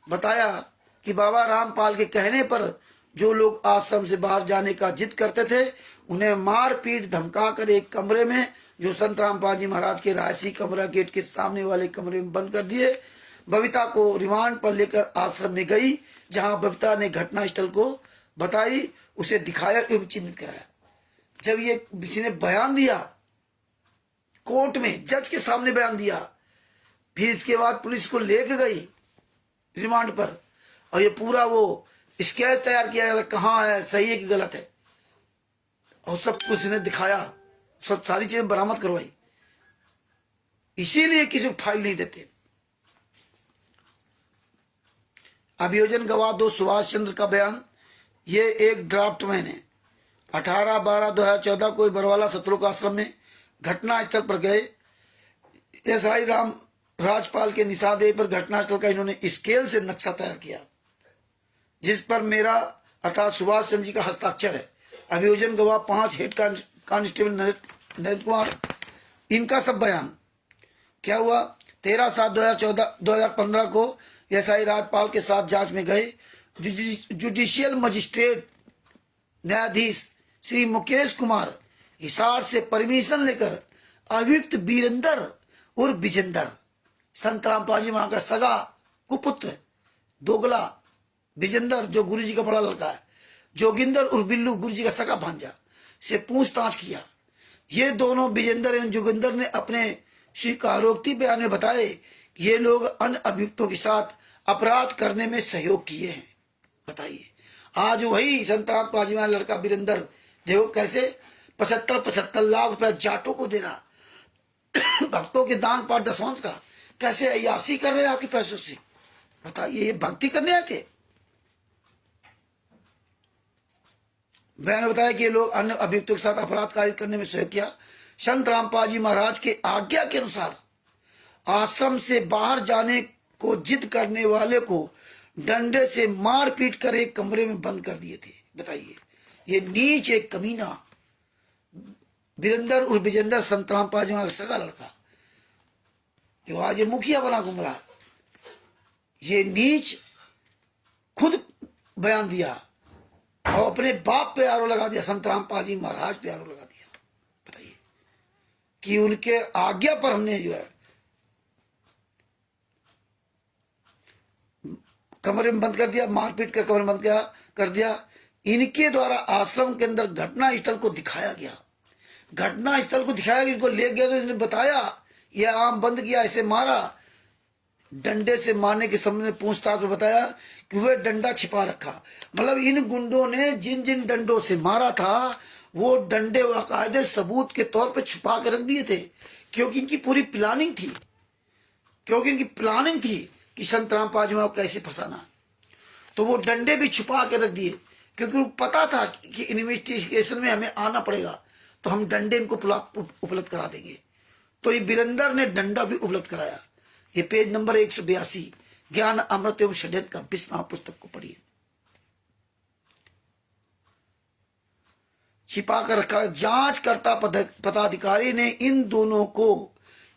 बताया कि बाबा रामपाल के कहने पर जो लोग आश्रम से बाहर जाने का जिद करते थे उन्हें मार पीट धमकाकर एक कमरे में, जो संत रामपाल जी महाराज के रायसी कमरा गेट के सामने वाले कमरे में बंद कर दिए। बबीता को रिमांड पर लेकर आश्रम में गई, जहां बबीता ने घटनास्थल को बताई, उसे दिखाया एवं चिन्हित कराया। जब ये किसी ने बयान दिया कोर्ट में, जज के सामने बयान दिया, फिर इसके बाद पुलिस को लेके गई रिमांड पर और ये पूरा वो स्केच तैयार किया गया कहाँ है, सही है कि गलत है, और सब कुछ ने दिखाया, सब सारी चीजें बरामद करवाई। इसीलिए किसी को फाइल नहीं देते। अभियोजन गवाह 2 सुभाष चंद्र का बयान, ये एक ड्राफ्ट मैन है। 18/12/2014 को बरवाला सतलोक आश्रम में घटनास्थल पर गए। SI राम राजपाल के निशादेह पर घटनास्थल का इन्होंने स्केल से नक्शा तैयार किया, जिस पर मेरा अर्थात सुभाष चंद्र जी का हस्ताक्षर है। अभियोजन गवाह 5 हेड कांस्टेबल नरेंद्र कुमार, इनका सब बयान क्या हुआ। 13/7/2015 को SI राजपाल के साथ जांच में गए। जुडिशियल मजिस्ट्रेट न्यायाधीश श्री मुकेश कुमार हिसार से परमिशन लेकर अभियुक्त वीरेंद्र उर्फ विजेंद्र संत रामपाल जी वहां का सगा कुपुत्र दोगला विजेंद्र, जो गुरु जी का बड़ा लड़का है, जोगिंदर उर्फ बिल्लू गुरु जी का सगा भांजा, से पूछताछ किया। ये दोनों विजेंद्र एवं जोगिंदर ने अपने स्वीकारोक्ति बयान में बताए कि ये लोग अन्य अभियुक्तों के साथ अपराध करने में सहयोग किए हैं। बताइए, आज वही संत रामपाल जी वाला लड़का वीरेंद्र देखो कैसे 75 लाख रुपया जाटों को दे रहा, भक्तों के दान पाठ दशवंश का कैसे अयासी कर रहे हैं आपके पैसों से। बताइए, ये भक्ति करने आए थे। मैंने बताया कि ये लोग अन्य अभियुक्तों के साथ अपराध कारित करने में सहयोग किया। संत रामपाल जी महाराज के आज्ञा के अनुसार आश्रम से बाहर जाने को जिद करने वाले को डंडे से मार पीट कर एक कमरे में बंद कर दिए थे। बताइए, ये नीच एक कमीना वीरेंद्र और विजेंद्र संत रामपाल जी महाराज का सगा लड़का, जो आज ये मुखिया बना घूम रहा, ये नीच खुद बयान दिया और अपने बाप पे आरोप लगा दिया, संत रामपाल जी महाराज पे आरोप लगा दिया। बताइए कि उनके आज्ञा पर हमने जो है कमरे में बंद कर दिया, मारपीट कर कमरे में बंद कर दिया। इनके द्वारा आश्रम के अंदर घटना स्थल को दिखाया गया, घटना स्थल को दिखाया गया, इनको ले गया तो इन्होंने बताया ये आम बंद किया, ऐसे मारा, डंडे से मारने के समय में पूछताछ में बताया कि वह डंडा छिपा रखा। मतलब इन गुंडों ने जिन जिन डंडों से मारा था वो डंडे बाकायदे सबूत के तौर पे छुपा के रख दिए थे, क्योंकि इनकी पूरी प्लानिंग थी कि संत रामपाल जी को कैसे फंसाना। तो वो डंडे भी छुपा के रख दिए। क्योंकि उनको पता था कि इन्वेस्टिगेशन में हमें आना पड़ेगा, तो हम डंडे इनको उपलब्ध करा देंगे। तो ये वीरेंद्र ने डंडा भी उपलब्ध कराया। ये पेज नंबर 182 ज्ञान अमृत एवं षड्यंत्र का 20वां पुस्तक को पढ़िए। छिपा कर रखा। जांचकर्ता पदाधिकारी ने इन दोनों को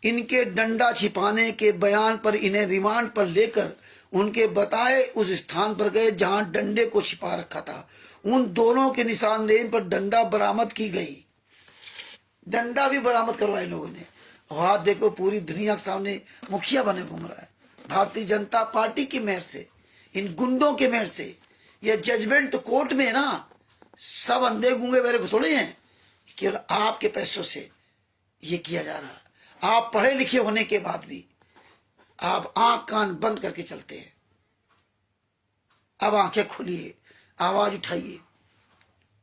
इनके डंडा छिपाने के बयान पर इन्हें रिमांड पर लेकर उनके बताए उस स्थान पर गए जहां डंडे को छिपा रखा था। उन दोनों के निशानदेही पर डंडा बरामद की गई। डंडा भी बरामद करवाए लोगों ने। और देखो पूरी दुनिया के सामने मुखिया बने घूम रहा है भारतीय जनता पार्टी की मेहर से, इन गुंडों के मेहर से। ये जजमेंट तो कोर्ट में है ना, सब अंधे गूंगे मेरे को थोड़े हैं, केवल आपके पैसों से ये किया जा रहा है। आप पढ़े लिखे होने के बाद भी आप आंख कान बंद करके चलते हैं। अब आंखें खोलिए, आवाज उठाइए।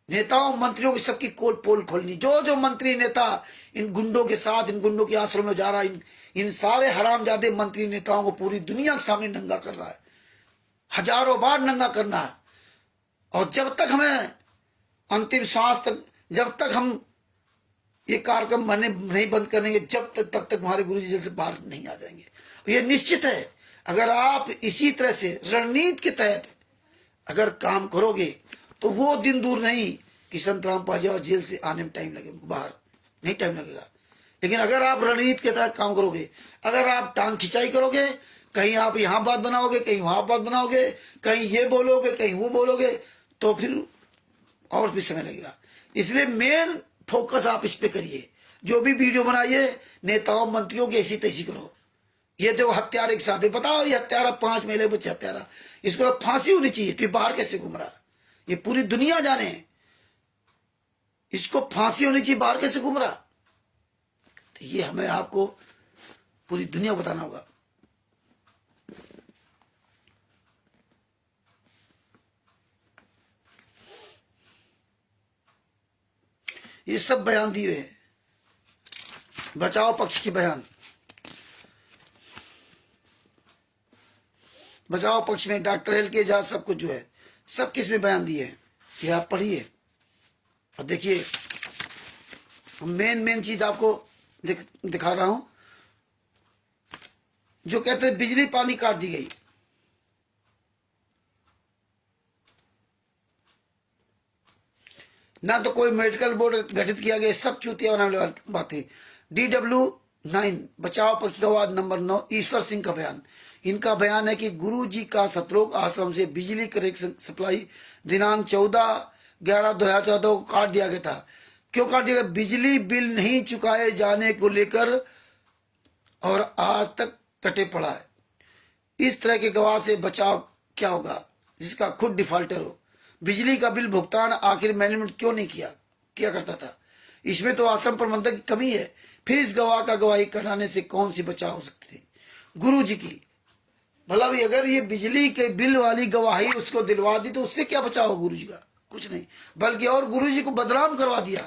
नेताओं मंत्रियों की सबकी पोल खोलनी। जो जो मंत्री नेता इन गुंडों के साथ, इन गुंडों के आश्रम में जा रहा है, इन सारे हरामजादे मंत्री नेताओं को पूरी दुनिया के सामने नंगा कर रहा है। हजारों बार नंगा करना है। और जब तक हमें अंतिम सांस तक, जब तक हम ये कार्यक्रम नहीं बंद करेंगे, तब तक हमारे गुरुजी जेल से बाहर नहीं आ जाएंगे। ये निश्चित है। अगर आप इसी तरह से रणनीति के तहत अगर काम करोगे तो वो दिन दूर नहीं कि संत रामपाल जी जेल से आने में टाइम लगेगा, बाहर नहीं टाइम लगेगा। लेकिन अगर आप रणनीति के तहत काम करोगे, अगर आप टांग खिंचाई करोगे, कहीं आप यहां बात बनाओगे, कहीं वहां बात बनाओगे, कहीं ये बोलोगे, कहीं वो बोलोगे, तो फिर और भी समय लगेगा। इसलिए मेन फोकस आप इस पे करिए। जो भी वीडियो बनाइए नेताओं मंत्रियों की ऐसी तैसी करो। ये देखो हत्यारे के साथ बताओ, ये हत्यारा 5 महीने बच्चे हत्यारा, इसको फांसी होनी चाहिए। तो बाहर कैसे घूम रहा है, ये पूरी दुनिया जाने, इसको फांसी होनी चाहिए, बाहर कैसे घूम रहा। तो ये हमें आपको पूरी दुनिया बताना होगा। ये सब बयान दिए हैं, बचाव पक्ष के बयान। बचाव पक्ष में डॉक्टर एल.के. झा सब कुछ जो है सब किस में बयान दिए हैं, ये आप पढ़िए और देखिए। मेन चीज आपको दिखा रहा हूं। जो कहते हैं बिजली पानी काट दी गई, ना तो कोई मेडिकल बोर्ड गठित किया गया, सब चूतिया बनाने वाली बातें। DW9 बचाव पक्ष गवाह नंबर 9 ईश्वर सिंह का बयान। इनका बयान है कि गुरु जी का सतलोक आश्रम से बिजली कनेक्शन सप्लाई दिनांक 14/11/2014 को काट दिया गया था। क्यों काट दिया गया? बिजली बिल नहीं चुकाए जाने को लेकर और आज तक कटे पड़ा है। इस तरह के गवाह से बचाव क्या होगा जिसका खुद डिफॉल्टर हो। बिजली का बिल भुगतान आखिर मैनेजमेंट क्यों नहीं किया करता था। इसमें तो आश्रम प्रबंधक की कमी है। फिर इस गवाह का गवाही कराने से कौन सी बचाव हो सकती है? गुरु जी की भला भी अगर ये बिजली के बिल वाली गवाही उसको दिलवा दी तो उससे क्या बचाव हो गुरु जी का? कुछ नहीं, बल्कि और गुरु जी को बदनाम करवा दिया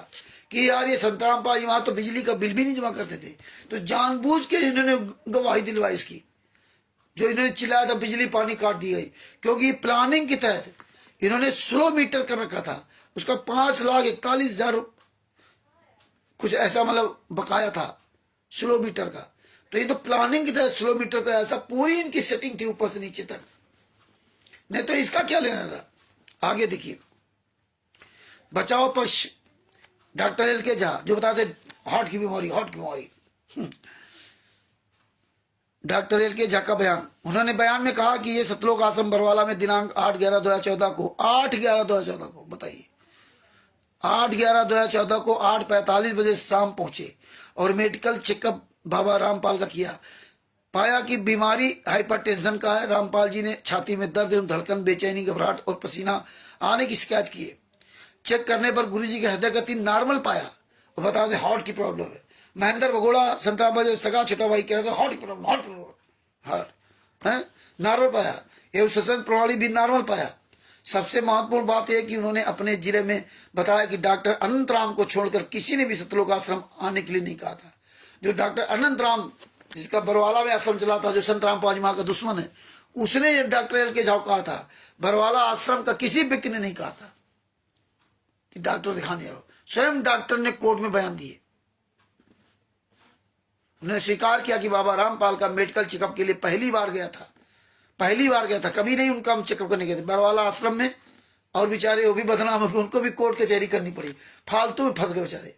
कि यार ये संत रामपाल जी वहां तो बिजली का बिल भी नहीं जमा करते थे। तो जानबूझ के इन्होंने गवाही दिलवाई इसकी, जो इन्होंने चिल्लाया था बिजली पानी काट दी गई। क्योंकि प्लानिंग के तहत इन्होंने स्लो मीटर कर रखा था, उसका 5,41,000 कुछ ऐसा मतलब बकाया था स्लो मीटर का। तो ये तो प्लानिंग की तरह स्लो मीटर का ऐसा पूरी इनकी सेटिंग थी ऊपर से नीचे तक। नहीं तो इसका क्या लेना था। आगे देखिए बचाव पक्ष डॉक्टर एल.के. झा जो बताते हार्ट की बीमारी डॉक्टर एल.के. झा का बयान। उन्होंने बयान में कहा कि ये सतलोक आश्रम बरवाला में दिनांक 8/11/2014 को बताइए 8/11/2014 को 8:45 बजे शाम पहुंचे और मेडिकल चेकअप बाबा रामपाल का किया। पाया कि बीमारी हाइपरटेंशन का है। रामपाल जी ने छाती में दर्द एवं धड़कन, बेचैनी, घबराहट और पसीना आने की शिकायत की है। चेक करने पर गुरुजी की हृदय गति नॉर्मल पाया और बता दें हार्ट की प्रॉब्लम है। महेंद्र भगोड़ा संतराम सगा छोटा भाई कह रहे हार्ट की प्रॉब्लम हार्ट है नॉर्मल पाया। एवं श्वसन प्रणाली भी नॉर्मल पाया। सबसे महत्वपूर्ण बात यह कि उन्होंने अपने जिले में बताया कि डॉक्टर अनंत राम को छोड़कर किसी ने भी सतलोक आश्रम आने के लिए नहीं कहा था। जो डॉक्टर अनंत राम जिसका बरवाला में आश्रम चला था, जो संत रामपाल जी का दुश्मन है, उसने डॉक्टर एल के झाऊ कहा था, बरवाला आश्रम का किसी व्यक्ति ने नहीं कहा था कि डॉक्टर दिखाने आओ। स्वयं डॉक्टर ने कोर्ट में बयान दिए। उन्होंने स्वीकार किया कि बाबा रामपाल का मेडिकल चेकअप के लिए पहली बार गया था, कभी नहीं उनका हम चेकअप करने गए थे बरवाला आश्रम में। और बेचारे वो भी बदनाम हो गए, उनको भी कोर्ट कचहरी करनी पड़ी, फालतू में फंस गए बेचारे।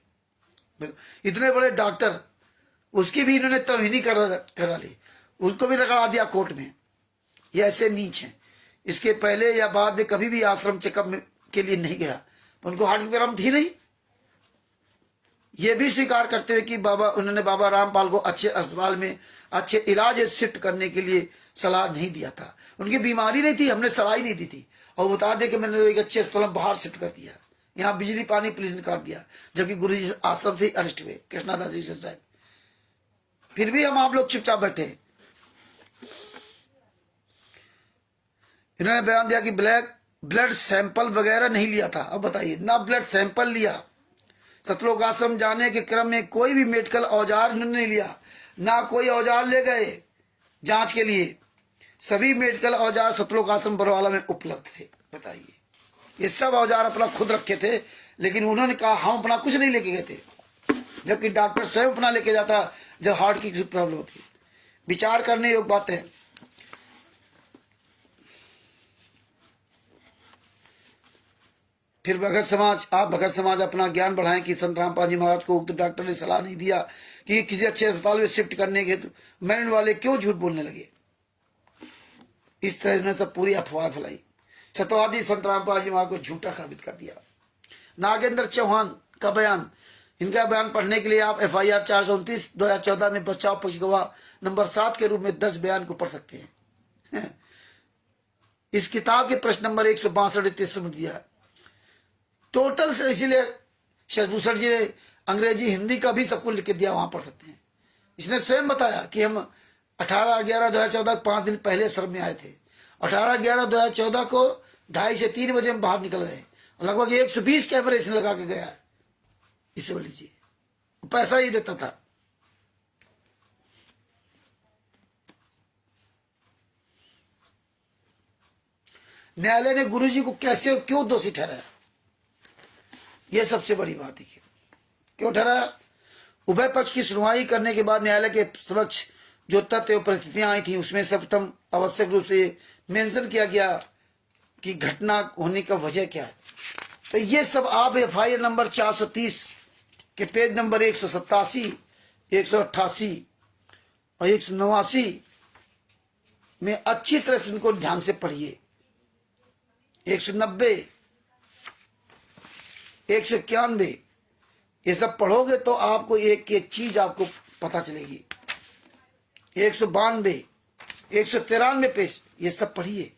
इतने बड़े डॉक्टर, उसकी भी इन्होंने तौहीनी करा ली, उसको भी रगड़ा दिया कोर्ट में। ये ऐसे नीच हैं। इसके पहले या बाद में कभी भी आश्रम चेकअप के लिए नहीं गया, उनको हार्ट की प्रॉब्लम थी नहीं। ये भी स्वीकार करते हुए कि उन्होंने बाबा रामपाल को अच्छे अस्पताल में अच्छे इलाज शिफ्ट करने के लिए सलाह नहीं दिया था। उनकी बीमारी नहीं थी, हमने सलाह ही नहीं दी थी। और बता दे कि मैंने एक अच्छे अस्पताल में बाहर शिफ्ट कर दिया, यहाँ बिजली पानी पुलिस ने काट दिया, जबकि गुरु जी आश्रम से ही अरेस्ट हुए, कृष्णादास जी साहब। फिर भी हम आप लोग चुपचाप बैठे। इन्होंने बयान दिया कि ब्लड सैंपल वगैरह नहीं लिया था। अब बताइए, ना ब्लड सैंपल लिया, सतलोक आश्रम जाने के क्रम में कोई भी मेडिकल औजार इन्होंने नहीं लिया, ना कोई औजार ले गए जांच के लिए। सभी मेडिकल औजार सतलोक आश्रम बरवाला में उपलब्ध थे। बताइए, ये सब औजार अपना खुद रखे थे, लेकिन उन्होंने कहा हम अपना कुछ नहीं लेके गए थे, जबकि डॉक्टर स्वयं अपना लेके जाता जब हार्ट की प्रॉब्लम होती। विचार करने योग्य बात है। फिर भगत समाज अपना ज्ञान बढ़ाएं कि संत रामपाल जी महाराज को उक्त डॉक्टर ने सलाह नहीं दिया कि किसी अच्छे अस्पताल में शिफ्ट करने के हेतु मरने वाले क्यों झूठ बोलने लगे। इस तरह उन्होंने सब पूरी अफवाह फैलाई। शतवादी संत रामपाल जी महाराज को झूठा साबित कर दिया। नागेंद्र चौहान का बयान, इनका बयान पढ़ने के लिए आप FIR 429 2014 में बचाव पक्ष गवाह नंबर 7 के रूप में 10 बयान को पढ़ सकते हैं। इस किताब के प्रश्न नंबर 162 में दिया है टोटल से। इसीलिए शशभूषण जी ने अंग्रेजी हिंदी का भी सबको लिख के दिया, वहां पढ़ सकते हैं। इसने स्वयं बताया कि हम 18/11/2014 5 दिन पहले आश्रम में आए थे। 18/11/2014 को 2:30 से 3 बजे हम बाहर निकल गए। लगभग 120 कैमरे इसने लगा के गया है। इसे बोल लीजिए, पैसा ही देता था। न्यायालय ने गुरुजी को कैसे और क्यों दोषी ठहराया, यह सबसे बड़ी बात है। क्यों ठहराया? उभय पक्ष की सुनवाई करने के बाद न्यायालय के समक्ष जो तथ्य और परिस्थितियां आई थी, उसमें सर्वप्रथम आवश्यक रूप से मेंशन किया गया कि घटना होने का वजह क्या है। तो ये सब आप FIR नंबर 430 के पेज नंबर 187, 188 और 189 में अच्छी तरह से उनको ध्यान से पढ़िए। 190, 191 ये सब पढ़ोगे तो आपको एक एक चीज आपको पता चलेगी। 192, 193 पेज ये सब पढ़िए।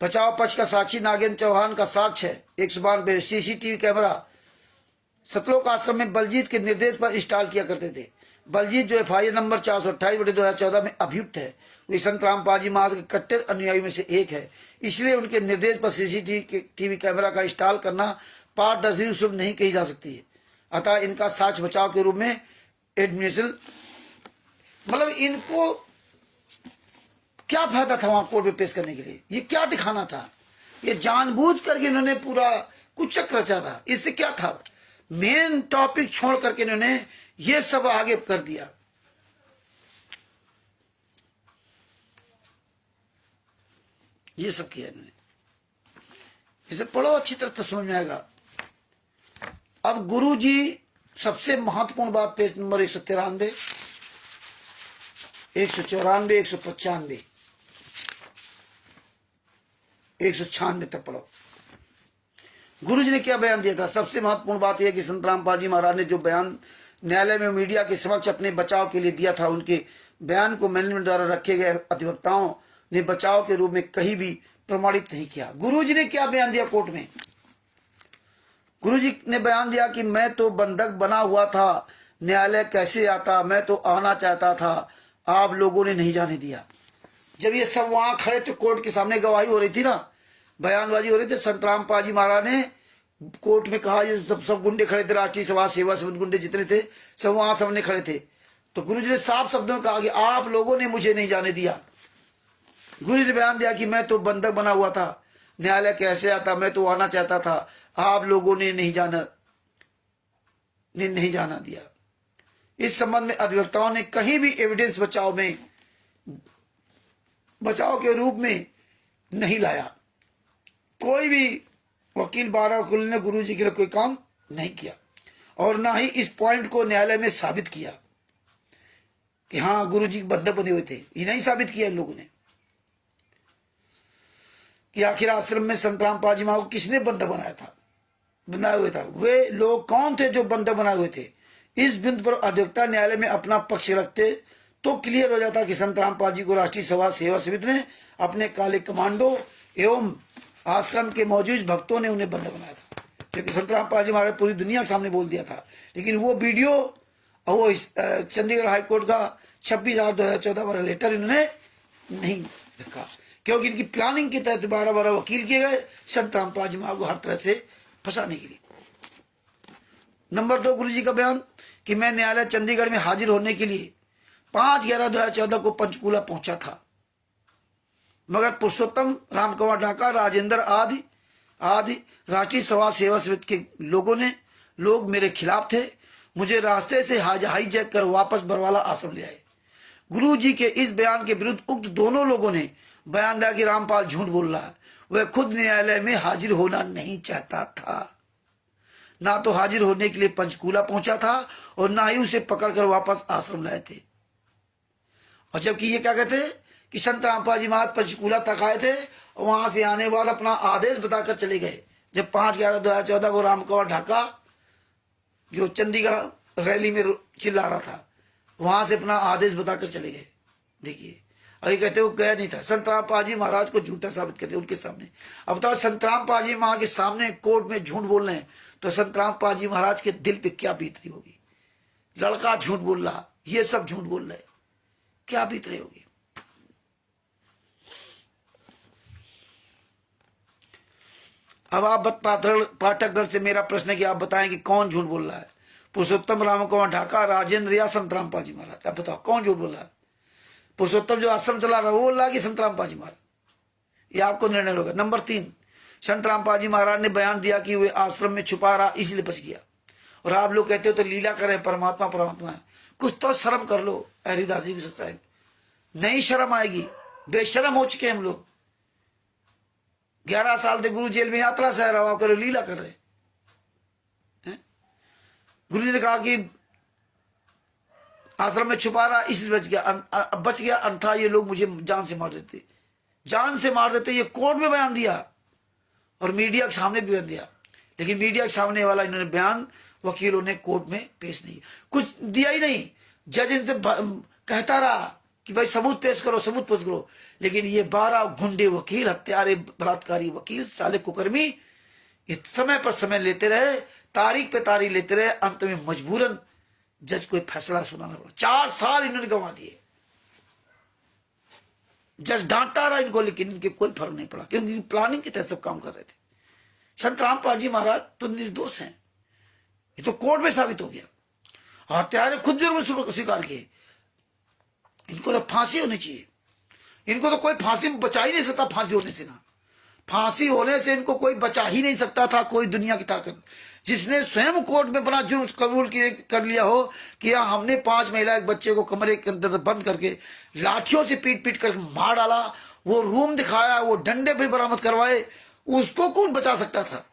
बचाव पक्ष का साक्षी नागेंद्र चौहान का साक्ष्य है 192। CCTV कैमरा सतलोक आश्रम में बलजीत के निर्देश पर इंस्टॉल किया करते थे। बलजीत जो FIR नंबर 428/2014 में अभियुक्त है, वे संत रामपाल जी महाराज के कट्टर अनुयायी में से एक है। इसलिए उनके निर्देश पर CCTV कैमरा का इंस्टॉल करना पारदर्शी शुभ नहीं कही जा सकती है। अतः इनका साक्ष्य बचाव के रूप में एडमिशन, मतलब इनको क्या फायदा था वहां कोर्ट में पेश करने के लिए? ये क्या दिखाना था? ये जानबूझ करके इन्होंने पूरा कुछ चक्र रचा था। इससे क्या था? मेन टॉपिक छोड़ करके इन्होंने ये सब आगे कर दिया। ये सब किया इन्होंने। इसे पढ़ो, अच्छी तरह से समझ में आएगा। अब गुरु जी सबसे महत्वपूर्ण बात, पेज नंबर 193, 194, 195, 196 तक पढ़ो। गुरु जी ने क्या बयान दिया था? सबसे महत्वपूर्ण बात यह कि संत रामपाल जी महाराज ने जो बयान न्यायालय में मीडिया के समक्ष अपने बचाव के लिए दिया था, उनके बयान को मैनेजमेंट द्वारा रखे गए अधिवक्ताओं ने बचाव के रूप में कहीं भी प्रमाणित नहीं किया। गुरु जी ने क्या बयान दिया कोर्ट में? गुरु जी ने बयान दिया कि मैं तो बंधक बना हुआ था, न्यायालय कैसे आता, मैं तो आना चाहता था, आप लोगों ने नहीं जाने दिया। जब ये सब वहां खड़े थे, कोर्ट के सामने गवाही हो रही थी ना, बयानबाजी हो रही थी, संत रामपाल जी महाराज ने कोर्ट में कहा, ये सब गुंडे खड़े थे, राष्ट्रीय सभा सेवा समिति गुंडे जितने थे सब वहां सामने खड़े थे। तो गुरुजी ने साफ शब्दों में कहा कि आप लोगों ने मुझे नहीं जाने दिया। गुरुजी ने बयान दिया कि मैं तो बंधक बना हुआ था, न्यायालय कैसे आता, मैं तो आना चाहता था, आप लोगों ने नहीं जाना दिया। इस संबंध में अधिवक्ताओं ने कहीं भी एविडेंस बचाव के रूप में नहीं लाया। कोई भी वकील बार वकील ने गुरुजी के लिए कोई काम नहीं किया और ना ही इस पॉइंट को न्यायालय में साबित किया कि हाँ गुरुजी बंधक बने हुए थे। ये नहीं साबित किया इन लोगों ने कि आखिर आश्रम में संत रामपाल जी महाराज को किसने बंधक बनाए हुए था, वे लोग कौन थे जो बंधक बनाए हुए थे। इस बिंदु पर अधिवक्ता न्यायालय में अपना पक्ष रखते तो क्लियर हो जाता कि संत रामपाल जी को राष्ट्रीय सभा सेवा समिति ने अपने काले कमांडो एवं आश्रम के मौजूद भक्तों ने उन्हें बंधक बनाया था, क्योंकि संत रामपाल जी महाराज पूरी दुनिया के सामने बोल दिया था। लेकिन वो वीडियो और वो चंडीगढ़ हाईकोर्ट का 26/2014 वाला लेटर इन्होंने नहीं रखा, क्योंकि इनकी प्लानिंग के तहत 12 वकील किए गए संत रामपाल जी महाराज को हर तरह से फंसाने के लिए। नंबर 2, गुरुजी का बयान कि मैं न्यायालय चंडीगढ़ में हाजिर होने के लिए 5/11/2014 को पंचकूला पहुंचा था, मगर पुरुषोत्तम, रामकुमार ढाका, राजेंद्र आदि राष्ट्रीय सभा सेवा समिति के लोग मेरे खिलाफ थे। मुझे रास्ते से हाईजैक कर वापस बरवाला आश्रम ले आए। गुरुजी के इस बयान के विरुद्ध उक्त दोनों लोगों ने बयान दिया कि रामपाल झूठ बोल रहा है, वह खुद न्यायालय में हाजिर होना नहीं चाहता था, ना तो हाजिर होने के लिए पंचकूला पहुंचा था और ना ही उसे पकड़कर वापस आश्रम लाए थे। और जबकि ये क्या कहते कि संत रामपाल जी महाराज पंचकूला तक आए थे और वहां से आने के बाद अपना आदेश बताकर चले गए। जब 5/11/2014 को रामकुमार ढाका जो चंडीगढ़ रैली में चिल्ला रहा था, वहां से अपना आदेश बताकर चले गए। देखिए, अभी कहते वो गया नहीं था। संत रामपाल जी महाराज को झूठा साबित करते उनके सामने। अब बताओ, संत रामपाल जी महाराज के सामने कोर्ट में झूठ बोल रहे हैं तो संत रामपाल जी महाराज के दिल पे क्या बीत रही होगी। लड़का झूठ बोल रहा, ये सब झूठ बोल रहे, क्या बीत रही होगी। अब आप पाठकगण से मेरा प्रश्न है कि आप बताएं कि कौन झूठ बोल रहा है, पुरुषोत्तम, रामकुमार ढाका, राजेंद्र या संत रामपाल जी महाराज। आप बताओ कौन झूठ बोल रहा है। पुरुषोत्तम जो आश्रम चला रहा है वो बोल रहा है कि संत रामपाल जी महाराज, ये आपको निर्णय होगा। नंबर 3, संत रामपाल जी महाराज ने बयान दिया कि वे आश्रम में छुपा रहा इसलिए बच गया। और आप लोग कहते हो तो लीला करें, परमात्मा है, कुछ तो शर्म कर लो। हरिदास जी साहब, नहीं शर्म आएगी, बेशरम हो चुके हम लोग। 11 साल से गुरु जेल में यात्रा सह रहा करो, लीला कर रहे हैं। गुरु जी ने कहा कि आश्रम में छुपा रहा इसलिए बच गया, अन्यथा ये लोग मुझे जान से मार देते। ये कोर्ट में बयान दिया और मीडिया के सामने भी बयान दिया, लेकिन मीडिया के सामने वाला इन्होंने बयान वकीलों ने कोर्ट में पेश नहीं, कुछ दिया ही नहीं। जज इनसे कहता रहा कि भाई सबूत पेश करो, लेकिन ये 12 गुंडे वकील, हत्यारे, बलात्कारी वकील, साले कुकर्मी समय पर समय लेते रहे, तारीख पे तारीख लेते रहे। अंत में मजबूरन जज को फैसला सुनाना पड़ा। 4 साल इन्होंने गंवा दिए। जज डांटा रहा इनको, लेकिन इनके कोई फर्क नहीं पड़ा, क्योंकि प्लानिंग के तहत सब काम कर रहे थे। संत रामपाल जी महाराज तो निर्दोष हैं, ये तो कोर्ट में साबित हो गया। हत्यारे खुद जुर्म स्वीकार किए। इनको तो फांसी होनी चाहिए। इनको तो कोई फांसी में बचा ही नहीं सकता। फांसी होने से इनको कोई बचा ही नहीं सकता था, कोई दुनिया की ताकत। जिसने स्वयं कोर्ट में अपना जुर्म कबूल कर लिया हो कि हमने 5 महिला एक बच्चे को कमरे के अंदर बंद करके लाठियों से पीट कर मार डाला, वो रूम दिखाया, वो डंडे भी बरामद करवाए, उसको कौन बचा सकता था।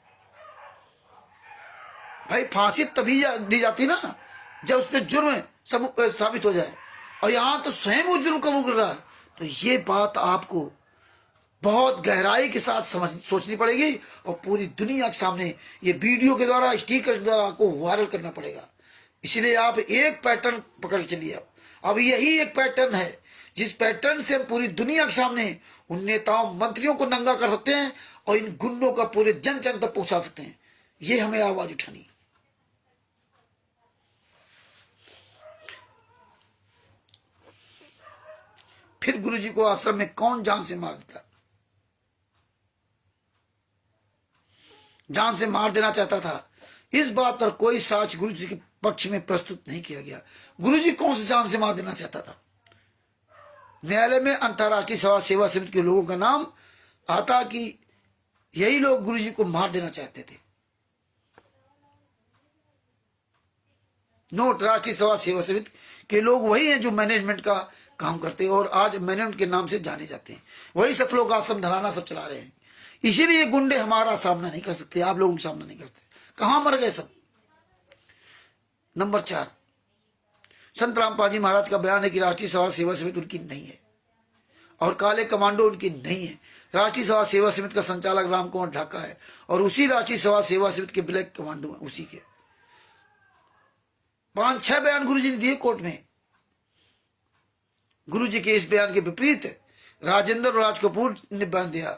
भाई फांसी तभी दी जाती ना जब उस पर जुर्म साबित हो जाए, और यहां तो स्वयं वो जुर्म कबूल कर रहा है। तो ये बात आपको बहुत गहराई के साथ सोचनी पड़ेगी और पूरी दुनिया के सामने ये वीडियो के द्वारा, स्टिकर के द्वारा आपको वायरल करना पड़ेगा। इसलिए आप एक पैटर्न पकड़ के चलिए। अब यही एक पैटर्न है जिस पैटर्न से हम पूरी दुनिया के सामने उन नेताओं, मंत्रियों को नंगा कर सकते हैं और इन गुंडों का पूरे जन तक पहुंचा सकते हैं। ये हमें आवाज उठानी। फिर गुरुजी को आश्रम में कौन जान से मार देता, जान से मार देना चाहता था, इस बात पर कोई साक्ष्य गुरुजी के पक्ष में प्रस्तुत नहीं किया गया। गुरुजी कौन से जान से मार देना चाहता था? न्यायालय में अंतर्राष्ट्रीय सभा सेवा समिति के लोगों का नाम आता कि यही लोग गुरुजी को मार देना चाहते थे। नोट, राष्ट्रीय सभा सेवा समिति के लोग वही हैं जो मैनेजमेंट का काम करते हैं और आज मैनेजमेंट के नाम से जाने जाते हैं। वही सतलोक आश्रम धराना सब चला रहे हैं। इसीलिए गुंडे हमारा सामना नहीं कर सकते, आप लोगों का सामना नहीं करते। कहां मर गए सब? नंबर 4, संत रामपाल जी महाराज का बयान है कि राष्ट्रीय सभा सेवा समिति उनकी नहीं है और काले कमांडो उनकी नहीं है। राष्ट्रीय सभा सेवा समिति का संचालक राम कुमार ढाका है और उसी राष्ट्रीय सभा सेवा समिति के ब्लैक कमांडो है, उसी के 5-6 बयान गुरुजी ने दिए कोर्ट में। गुरुजी के इस बयान के विपरीत राजेंद्र और राज कपूर ने बयान दिया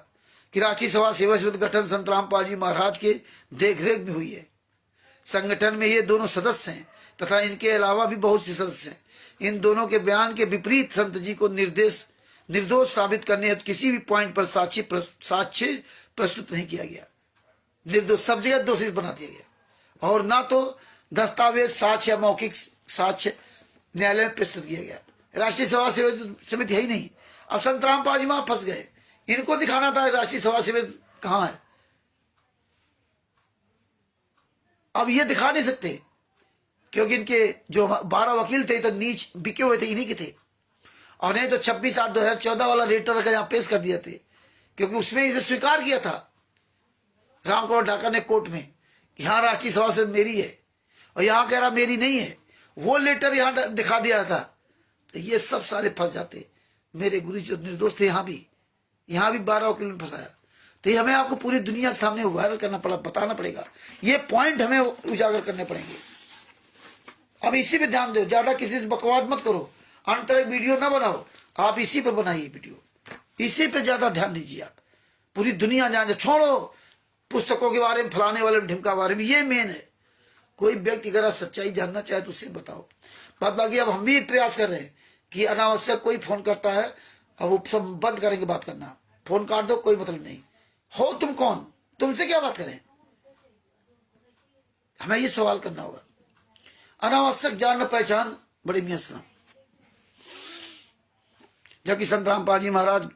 कि राष्ट्रीय सभा सेवा समिति गठन संत रामपाल जी महाराज के देखरेख में हुई है। संगठन में ये दोनों सदस्य हैं तथा इनके अलावा भी बहुत से सदस्य हैं। इन दोनों के बयान के विपरीत संत जी को निर्दोष साबित करने हेतु किसी भी पॉइंट पर साक्ष्य प्रस्तुत नहीं किया गया। निर्दोष, सब जगह दोषी बना दिया गया और ना तो दस्तावेज, साक्ष्य या मौखिक साक्ष्य न्यायालय में प्रस्तुत किया गया। राष्ट्रीय सभा सेवा समिति है ही नहीं। अब संत रामपाल जी वहां फंस गए। इनको दिखाना था राष्ट्रीय सभा समिति कहां है। अब ये दिखा नहीं सकते क्योंकि इनके जो 12 वकील थे तो नीच बिके हुए थे, इन्हीं के थे। और नहीं तो 26/8/2014 वाला लेटर रखकर यहां पेश कर दिए थे क्योंकि उसमें इसे स्वीकार किया था राम कुमार ढाका ने कोर्ट में, यहां राष्ट्रीय सभा से मेरी है और यहां कह रहा मेरी नहीं है। वो लेटर यहां दिखा दिया था तो ये सब सारे फंस जाते। मेरे गुरु जी निर्दोष थे, यहां भी 12 वकील ने फंसाया। तो ये हमें आपको पूरी दुनिया के सामने वायरल करना पड़ा, बताना पड़ेगा। ये पॉइंट हमें उजागर करने पड़ेंगे। अब इसी पे ध्यान दो, ज्यादा किसी से बकवाद मत करो, अंतर वीडियो ना बनाओ, आप इसी पर बनाइए वीडियो, इसी पे ज्यादा ध्यान दीजिए। आप पूरी दुनिया जान, छोड़ो पुस्तकों के बारे में, फलाने वाले ढिमका बारे में, ये मेन है। कोई व्यक्ति अगर आप सच्चाई जानना चाहे तो उससे बताओ। बाकी अब हम भी प्रयास कर रहे हैं कि अनावश्यक कोई फोन करता है अब वो सब बंद करेंगे बात करना। फोन काट दो, कोई मतलब नहीं। हो तुम कौन, तुमसे क्या बात करें? हमें ये सवाल करना होगा। अनावश्यक जान पहचान बड़े मियां सलाम। जबकि संत रामपाल जी महाराज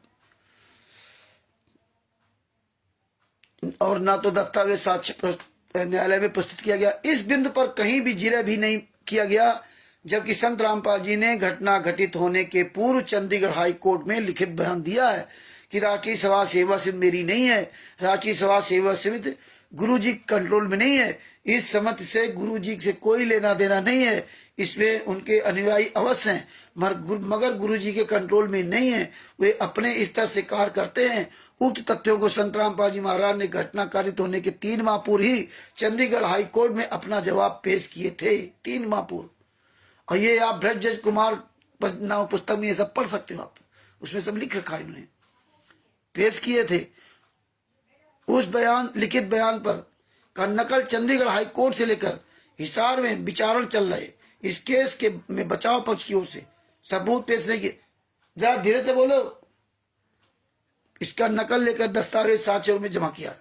और ना तो दस्तावेज साक्ष्य न्यायालय में प्रस्तुत किया गया, इस बिंदु पर कहीं भी जिरह भी नहीं किया गया। जबकि संत रामपाल जी ने घटना घटित होने के पूर्व चंडीगढ़ हाई कोर्ट में लिखित बयान दिया है कि राष्ट्रीय सभा सेवा समिति मेरी नहीं है, राष्ट्रीय सभा सेवा समिति गुरुजी कंट्रोल में नहीं है, इस समिति से गुरुजी से कोई लेना देना नहीं है, इसमें उनके अनुयायी अवश्य हैं मगर गुरुजी के कंट्रोल में नहीं है, वे अपने स्तर से कार्य करते हैं। उक्त तथ्यों को संत रामपाल जी महाराज ने घटना कारित होने के 3 माह पूर्व ही चंडीगढ़ हाई कोर्ट में अपना जवाब पेश किए थे। 3 माह पूर्व। और ये आप ब्रजराज कुमार नाम पुस्तक में ये सब पढ़ सकते हो, आप उसमें सब लिख रखा है, इन्होंने पेश किए थे। उस बयान, लिखित बयान पर का नकल चंडीगढ़ हाई कोर्ट से लेकर हिसार में विचारण चल रहे इस केस के में बचाव पक्ष की ओर से सबूत पेश नहीं किए। जरा धीरे से बोलो। इसका नकल लेकर दस्तावेज साक्ष्यों में जमा किया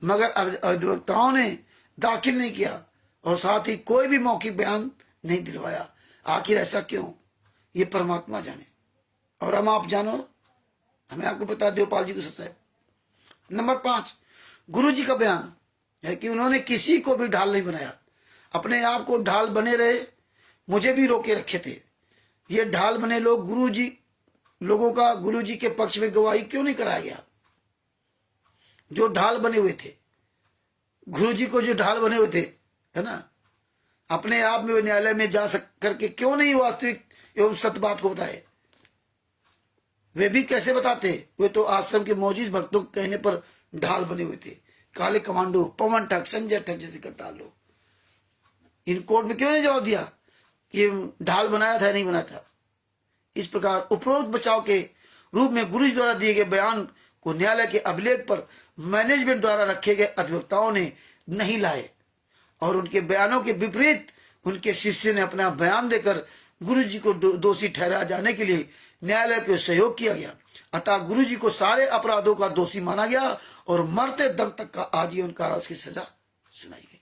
मगर अधिवक्ताओं ने दाखिल नहीं किया और साथ ही कोई भी मौखिक बयान नहीं दिलवाया। आखिर ऐसा क्यों, ये परमात्मा जाने और हम आप जानो। हमें आपको बता देवपाल जी को सच्चाई। नंबर 5, गुरु जी का बयान है कि उन्होंने किसी को भी ढाल नहीं बनाया, अपने आप को ढाल बने रहे, मुझे भी रोके रखे थे। ये ढाल बने लोग लोगों का गुरु जी के पक्ष में गवाही क्यों नहीं कराया गया? जो ढाल बने हुए थे, गुरु जी को जो ढाल बने हुए थे, है ना, अपने आप में वो न्यायालय में जा करके क्यों नहीं वास्तविक एवं सत्य बात को बताए? वे भी कैसे बताते? वे तो आश्रम के मौजूद भक्तों के कहने पर ढाल बने हुए थे। काले कमांडो, पवन ठग, संजय ठग जैसे करतार लोग। इन कोर्ट में क्यों नहीं जवाब दिया कि ढाल बनाया था नहीं बनाया था? इस प्रकार उपरोक्त बचाव के रूप में गुरु जी द्वारा दिए गए बयान को न्यायालय के अभिलेख पर मैनेजमेंट द्वारा रखे गए अधिवक्ताओं ने नहीं लाए और उनके बयानों के विपरीत उनके शिष्य ने अपना बयान देकर गुरु जी को दोषी ठहराए जाने के लिए न्यायालय को सहयोग किया गया। अतः गुरु जी को सारे अपराधों का दोषी माना गया और मरते दम तक का आजीवन कारावास की सजा सुनाई गई।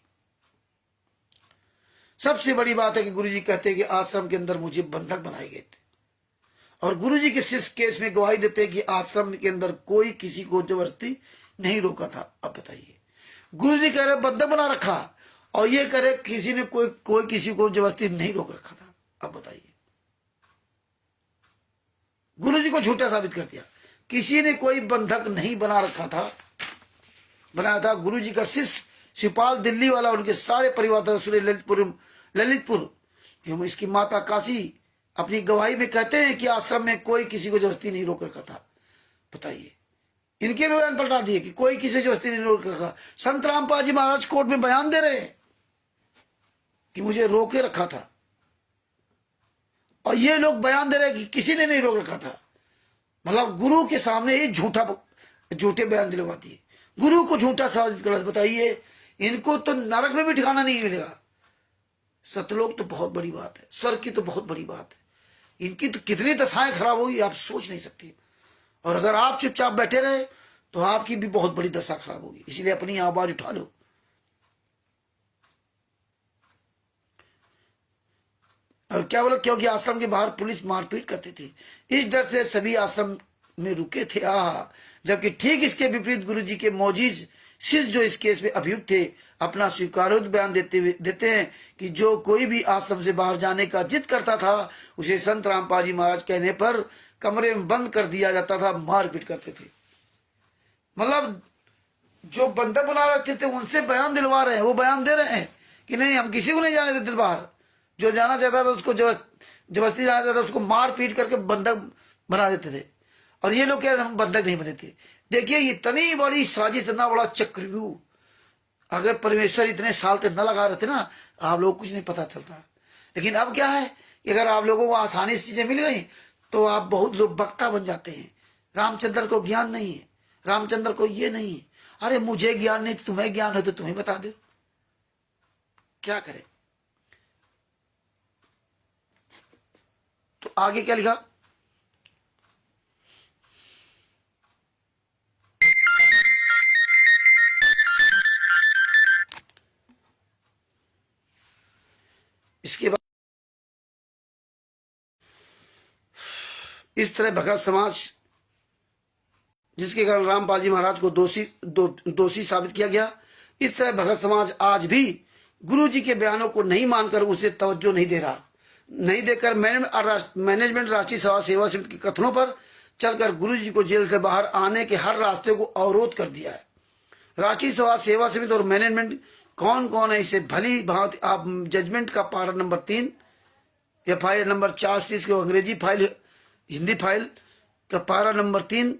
सबसे बड़ी बात है कि गुरुजी कहते हैं कि आश्रम के अंदर मुझे बंधक बनाए गए थे, और गुरुजी के इस केस में गवाही देते हैं कि आश्रम के अंदर कोई किसी को जबरदस्ती नहीं रोका था। अब बताइए, गुरुजी कह रहे बंधक बना रखा, और ये कह रहे किसी ने कोई किसी को जबरदस्ती नहीं रोक रखा था। अब बताइए, गुरुजी को झूठा साबित कर दिया। किसी ने कोई बंधक नहीं बना रखा था, बनाया था गुरुजी का शिष्य शिवपाल दिल्ली वाला, उनके सारे परिवार सदस्य ललितपुर इसकी माता काशी अपनी गवाही में कहते हैं कि आश्रम में कोई किसी को जबरदस्ती नहीं रोक रखा था। बताइए, इनके भी बयान पलटा दिए कि कोई किसी जबरदस्ती नहीं रोक रखा। संत रामपाल जी महाराज कोर्ट में बयान दे रहे हैं कि मुझे रोके रखा था, और ये लोग बयान दे रहे हैं कि किसी ने नहीं रोक रखा था। मतलब गुरु के सामने ही झूठे बयान दिलवा दिए, गुरु को झूठा साबित कर। बताइए, इनको तो नरक में भी ठिकाना नहीं मिलेगा। सतलोक तो बहुत बड़ी बात है, स्वर्ग की तो बहुत बड़ी बात है। इनकी तो कितनी दशाएं खराब होगी आप सोच नहीं सकते। और अगर आप चुपचाप बैठे रहे तो आपकी भी बहुत बड़ी दशा खराब होगी। इसलिए अपनी आवाज उठा लो। और क्या बोला, क्योंकि आश्रम के बाहर पुलिस मारपीट करती थी, इस डर से सभी आश्रम में रुके थे। जबकि ठीक इसके विपरीत गुरुजी के मौजीज शिष्य जो इस केस में अभियुक्त थे अपना स्वीकारोक्त बयान देते हैं कि जो कोई भी आश्रम से बाहर जाने का जिद करता था उसे संत रामपाल जी महाराज कहने पर कमरे में बंद कर दिया जाता था, मारपीट करते थे। मतलब जो बंधक बना रखते थे उनसे बयान दिलवा रहे हैं, वो बयान दे रहे हैं कि नहीं हम किसी को नहीं जाने देते बाहर। जो जाना चाहता था उसको जबरदस्ती जाना चाहता था उसको मार पीट करके बंधक बना देते थे। और ये लोग क्या हम बंधक नहीं बने थे। देखिए, इतनी बड़ी साजिश, इतना बड़ा चक्रव्यूह, अगर परमेश्वर इतने साल तक न लगा रहते ना, आप लोग कुछ नहीं पता चलता। लेकिन अब क्या है कि अगर आप लोगों को आसानी से चीजें मिल गई तो आप बहुत लोग वक्ता बन जाते हैं। रामचंद्र को ज्ञान नहीं है, रामचंद्र को ये नहीं है। अरे मुझे ज्ञान नहीं, तुम्हें ज्ञान है तो तुम्हें बता दो, क्या करें। तो आगे क्या लिखा, इसके बाद इस तरह भगत समाज जिसके कारण रामपाल जी महाराज को दोषी साबित किया गया, इस तरह भगत समाज आज भी गुरु जी के बयानों को नहीं मानकर उसे तवज्जो नहीं दे रहा, नहीं देकर मैनेजमेंट राष्ट्रीय सेवा समिति के कथनों पर चलकर गुरु जी को जेल से बाहर आने के हर रास्ते को अवरोध कर दिया है। राष्ट्रीय सेवा समिति और मैनेजमेंट कौन कौन है इसे भली भांति आप जजमेंट का पारा नंबर 3 FIR नंबर 430 को अंग्रेजी फाइल हिंदी फाइल का पारा नंबर 3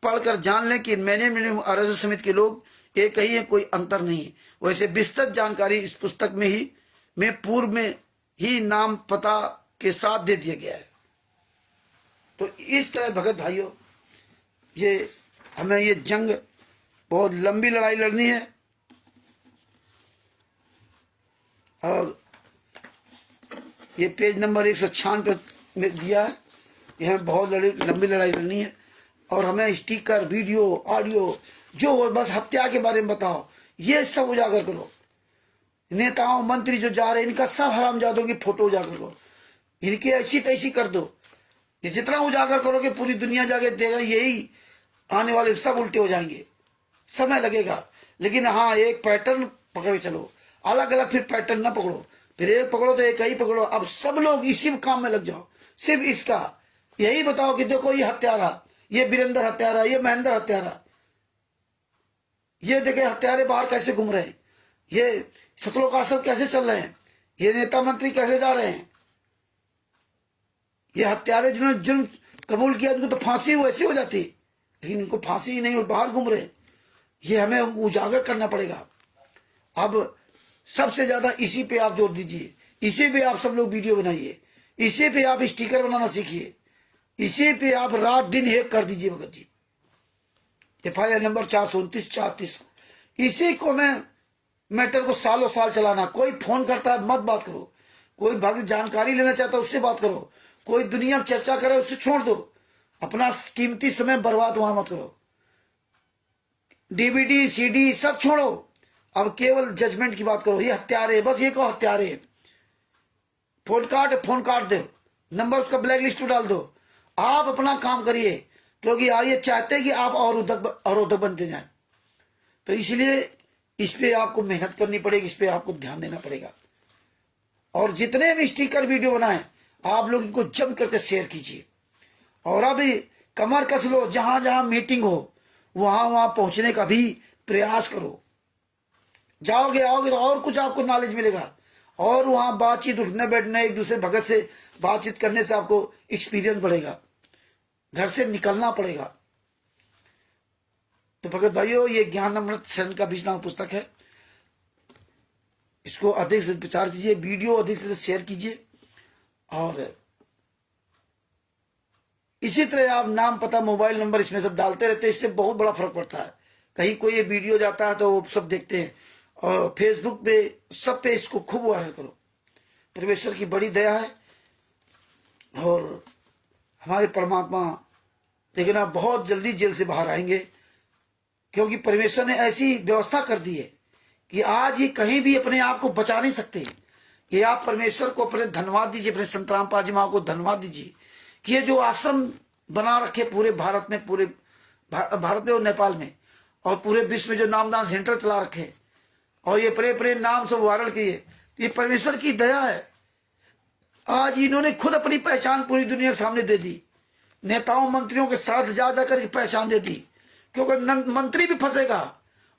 पढ़कर जान लें कि मैनेजमेंट और RSS समिति के लोग एक ही है, कोई अंतर नहीं है। वैसे विस्तृत जानकारी इस पुस्तक में पूर्व में ही नाम पता के साथ दे दिया गया है। तो इस तरह भगत भाइयों, ये हमें ये जंग बहुत लंबी लड़ाई लड़नी है। और ये पेज नंबर 196 में दिया है, यह बहुत लंबी लड़ाई लड़नी है। और हमें स्टिकर, वीडियो, ऑडियो जो हो बस हत्या के बारे में बताओ, ये सब उजागर करो। नेताओं मंत्री जो जा रहे हैं इनका सब हरामजादों की फोटो उजागर करो, इनकी ऐसी तैसी कर दो। ये जितना उजागर करोगे पूरी दुनिया जाके देगा, यही आने वाले सब उल्टे हो जाएंगे, समय लगेगा। लेकिन हाँ, एक पैटर्न पकड़ के चलो, अलग अलग फिर पैटर्न ना पकड़ो। फिर एक पकड़ो तो एक ही पकड़ो। अब सब लोग इसी काम में लग जाओ, सिर्फ इसका यही बताओ कि देखो ये हत्यारा, ये वीरेंद्र हत्यारा, ये महेंद्र हत्यारा, ये देखे हत्यारे बाहर कैसे घूम रहे हैं, ये सतलोक आश्रम कैसे चल रहे हैं, ये नेता मंत्री कैसे जा रहे हैं, ये हत्यारे जिन्होंने जुर्म कबूल किया उनको तो फांसी वैसे हो जाती, लेकिन इनको फांसी ही नहीं हो, बाहर घूम रहे। ये हमें उजागर करना पड़ेगा। अब सबसे ज्यादा इसी पे आप जोर दीजिए, इसी पे आप सब लोग वीडियो बनाइए, इसी पे आप स्टिकर बनाना सीखिए, इसी पे आप रात दिन एक कर दीजिए भगत जी। FIR नंबर 429-430 इसी को मैटर को सालों साल चलाना। कोई फोन करता है मत बात करो, कोई भाग जानकारी लेना चाहता है उससे बात करो, कोई दुनिया चर्चा करे उससे छोड़ दो, अपना कीमती समय बर्बाद वहां मत करो। DVD CD सब छोड़ो, अब केवल जजमेंट की बात करो। ये हत्यारे, बस ये कहो हत्यारे, फोन काट दो, नंबर उसका ब्लैक लिस्ट में डाल दो। आप अपना काम करिए, क्योंकि ये चाहते हैं कि आप और उधर बनते जाएं। तो इसलिए इस पे आपको मेहनत करनी पड़ेगी, इस पे आपको ध्यान देना पड़ेगा। और जितने भी स्टिकर वीडियो बनाए आप लोग इनको जम करके शेयर कीजिए। और अभी कमर कस लो, जहां जहां मीटिंग हो वहां वहां पहुंचने का भी प्रयास करो। जाओगे आओगे तो और कुछ आपको नॉलेज मिलेगा, और वहां बातचीत, उठने बैठने, एक दूसरे भगत से बातचीत करने से आपको एक्सपीरियंस बढ़ेगा। घर से निकलना पड़ेगा। तो भगत भाइयों, ये ज्ञान अमृत शरण का बीज नाम पुस्तक है, इसको अधिक से प्रचार कीजिए, वीडियो अधिक से शेयर कीजिए। और इसी तरह आप नाम, पता, मोबाइल नंबर इसमें सब डालते रहते हैं, इससे बहुत बड़ा फर्क पड़ता है। कहीं कोई ये वीडियो जाता है तो वो सब देखते हैं, और फेसबुक पे सब पे इसको खूब वायरल करो। परमेश्वर की बड़ी दया है, और हमारे परमात्मा देखना बहुत जल्दी जेल से बाहर आएंगे, क्योंकि परमेश्वर ने ऐसी व्यवस्था कर दी है कि आज ये कहीं भी अपने आप को बचा नहीं सकते। ये आप परमेश्वर को अपने धन्यवाद दीजिए, अपने संत रामपाल जी महाराज को धन्यवाद दीजिए कि ये जो आश्रम बना रखे पूरे भारत में, पूरे भारत में और नेपाल में और पूरे विश्व में जो नामदान सेंटर चला रखे, और ये प्रे प्रे नाम सब वायरल किए, ये परमेश्वर की दया है। आज इन्होंने खुद अपनी पहचान पूरी दुनिया के सामने दे दी, नेताओं मंत्रियों के साथ जा जाकर पहचान दे दी। क्योंकि मंत्री भी फंसेगा,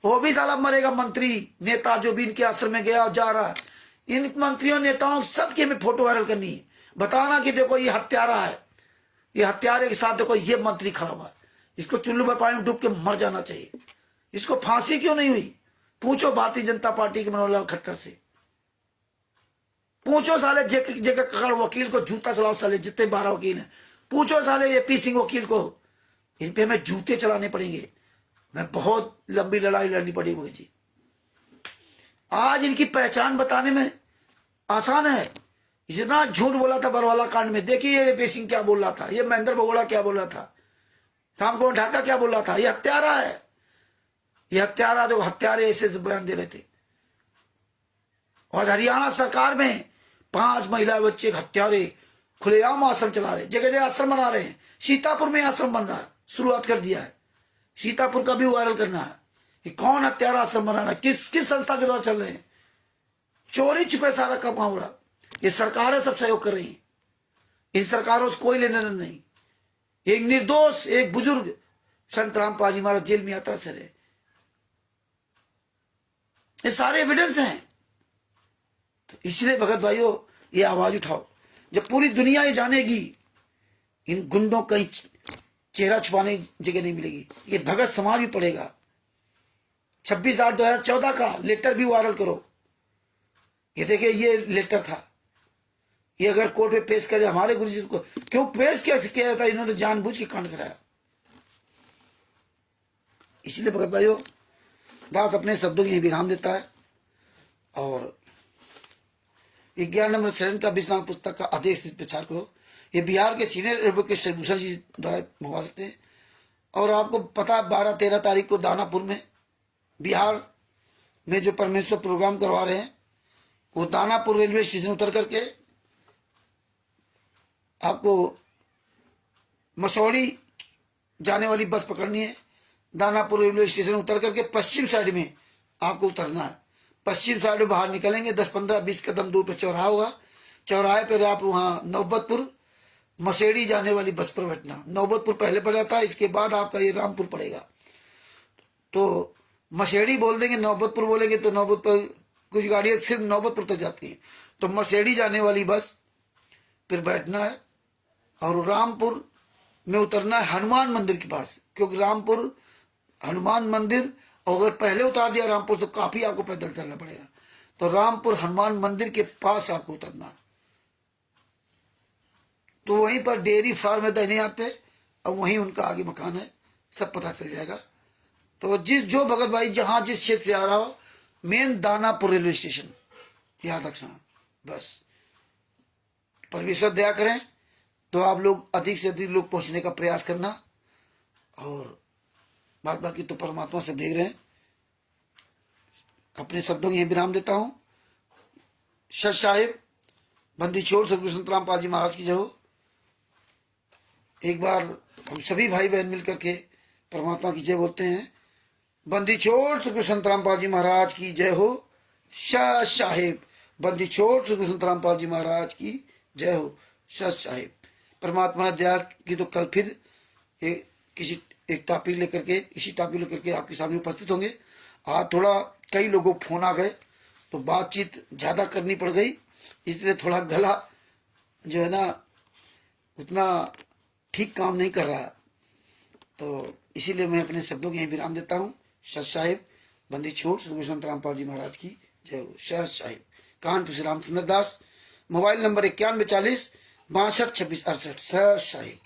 वो भी साला मरेगा। मंत्री नेता जो भी इनके आश्रम में गया और जा रहा है, इन मंत्रियों नेताओं सबकी हमें फोटो वायरल करनी है, बताना कि देखो ये हत्यारा है, ये हत्यारे के साथ देखो ये मंत्री खड़ा हुआ है, इसको चुल्लू में पानी में डूब के मर जाना चाहिए। इसको फांसी क्यों नहीं हुई? पूछो भारतीय जनता पार्टी के मनोहर लाल खट्टर से, पूछो साले जगह ककड़ वकील को, जूता चलाओ साले, जितने 12 वकील हैं, पूछो साले ये पी सिंह वकील को, इन पे हमें जूते चलाने पड़ेंगे, हमें बहुत लंबी लड़ाई लड़नी पड़ेगी जी। आज इनकी पहचान बताने में आसान है। इतना झूठ बोला था बरवाला कांड में, देखिए ये पी सिंह क्या बोल रहा था, ये महेंद्र बगोड़ा क्या बोल रहा था, रामकुमार ढाका क्या बोल रहा था, ये हत्यारा है, ये हत्यारा। देखो हत्यारे ऐसे बयान दे रहे थे। और हरियाणा सरकार में 5 महिला बच्चे हत्यारे खुलेआम आश्रम चला रहे, जगह जगह आश्रम बना रहे हैं। सीतापुर में आश्रम बन रहा है, शुरुआत कर दिया है, सीतापुर का भी वायरल करना है। ये कौन हत्यारा आश्रम बना रहा है, किस संस्था के द्वारा चल रहे हैं? चोरी छुपे सारा काम हो रहा। ये सरकारें सब सहयोग कर रही हैं, इन सरकारों से कोई लेना देना नहीं। एक निर्दोष, एक बुजुर्ग संत रामपाल जी महाराज जेल में यात्रा से रहे, ये सारे एविडेंस हैं। तो इसलिए भगत भाइयों, ये आवाज उठाओ। जब पूरी दुनिया ये जानेगी, इन गुंडों कहीं चेहरा छुपाने जगह नहीं मिलेगी। ये भगत समाज भी पड़ेगा। 26/8/2014 का लेटर भी वायरल करो। ये देखिए, ये लेटर था, ये अगर कोर्ट में पेश करे, हमारे गुरु जी को क्यों पेश किया था? इन्होंने जानबूझ के कांड कराया। इसलिए भगत भाइयों, दास अपने शब्दों की विराम देता है। और ये ज्ञान अमृत शरण का विश्राम पुस्तक का आदेश प्रचार करो। ये बिहार के सीनियर एडवोकेट शशिभूषण जी द्वारा मंगवा सकते हैं। और आपको पता, 12-13 तारीख को दानापुर में, बिहार में जो परमेश्वर प्रोग्राम करवा रहे हैं, वो दानापुर रेलवे स्टेशन उतर करके आपको मसौड़ी जाने वाली बस पकड़नी है। दानापुर रेलवे स्टेशन उतर करके पश्चिम साइड में आपको उतरना है। पश्चिम साइड में बाहर निकलेंगे, 10-15-20 कदम दूर पर चौराहा होगा। चौराहे पर आप वहां नौबतपुर मसेड़ी जाने वाली बस पर बैठना। नौबतपुर पहले पड़ जाता है, इसके बाद आपका ये रामपुर पड़ेगा। तो मसेड़ी बोल देंगे, नौबतपुर बोलेंगे तो नौबतपुर, कुछ गाड़ियां सिर्फ नौबतपुर तक जाती हैं। तो मसेड़ी जाने वाली बस फिर बैठना है, और रामपुर में उतरना है हनुमान मंदिर के पास, क्योंकि रामपुर हनुमान मंदिर, और अगर पहले उतार दिया रामपुर तो काफी आपको पैदल चलना पड़ेगा। तो रामपुर हनुमान मंदिर के पास आपको उतरना है। तो वहीं पर डेयरी फार्म है दाहिने हाथ पे, और वहीं उनका आगे मकान है, सब पता चल जाएगा। तो जो भगत भाई जहां जिस क्षेत्र से आ रहा हो, मेन दानापुर रेलवे स्टेशन याद रखना। बस परमेश्वर दया करें तो आप लोग अधिक से अधिक लोग पहुंचने का प्रयास करना। और बात बाकी तो परमात्मा से देख रहे हैं। अपने शब्दों में विराम देता हूं। सत साहिब बंदी छोड़ सदगुरु संत रामपाल जी महाराज की जय हो। एक बार हम सभी भाई बहन मिलकर के परमात्मा की जय बोलते हैं। बंदी छोड़ सदगुरु संत रामपाल जी महाराज की जय हो। शाह साहेब। बंदी छोड़ सदगुरु संत रामपाल जी महाराज की जय हो। शाह साहेब। परमात्मा ने दया की तो कल फिर किसी एक टॉपिक लेकर के इसी टॉपिक लेकर के आपके सामने उपस्थित होंगे। आज थोड़ा कई लोगों को फोन आ गए तो बातचीत ज्यादा करनी पड़ गई, इसलिए थोड़ा गला जो है ना उतना ठीक काम नहीं कर रहा, तो इसीलिए मैं अपने शब्दों के यहीं विराम देता हूँ। सत साहिब। बंदी छोड़ सदगुरु संत रामपाल जी महाराज की जय हो। सत साहिब। कानपुर से रामचंद्र दास। Mobile number 9140 62 26 68। सत साहिब।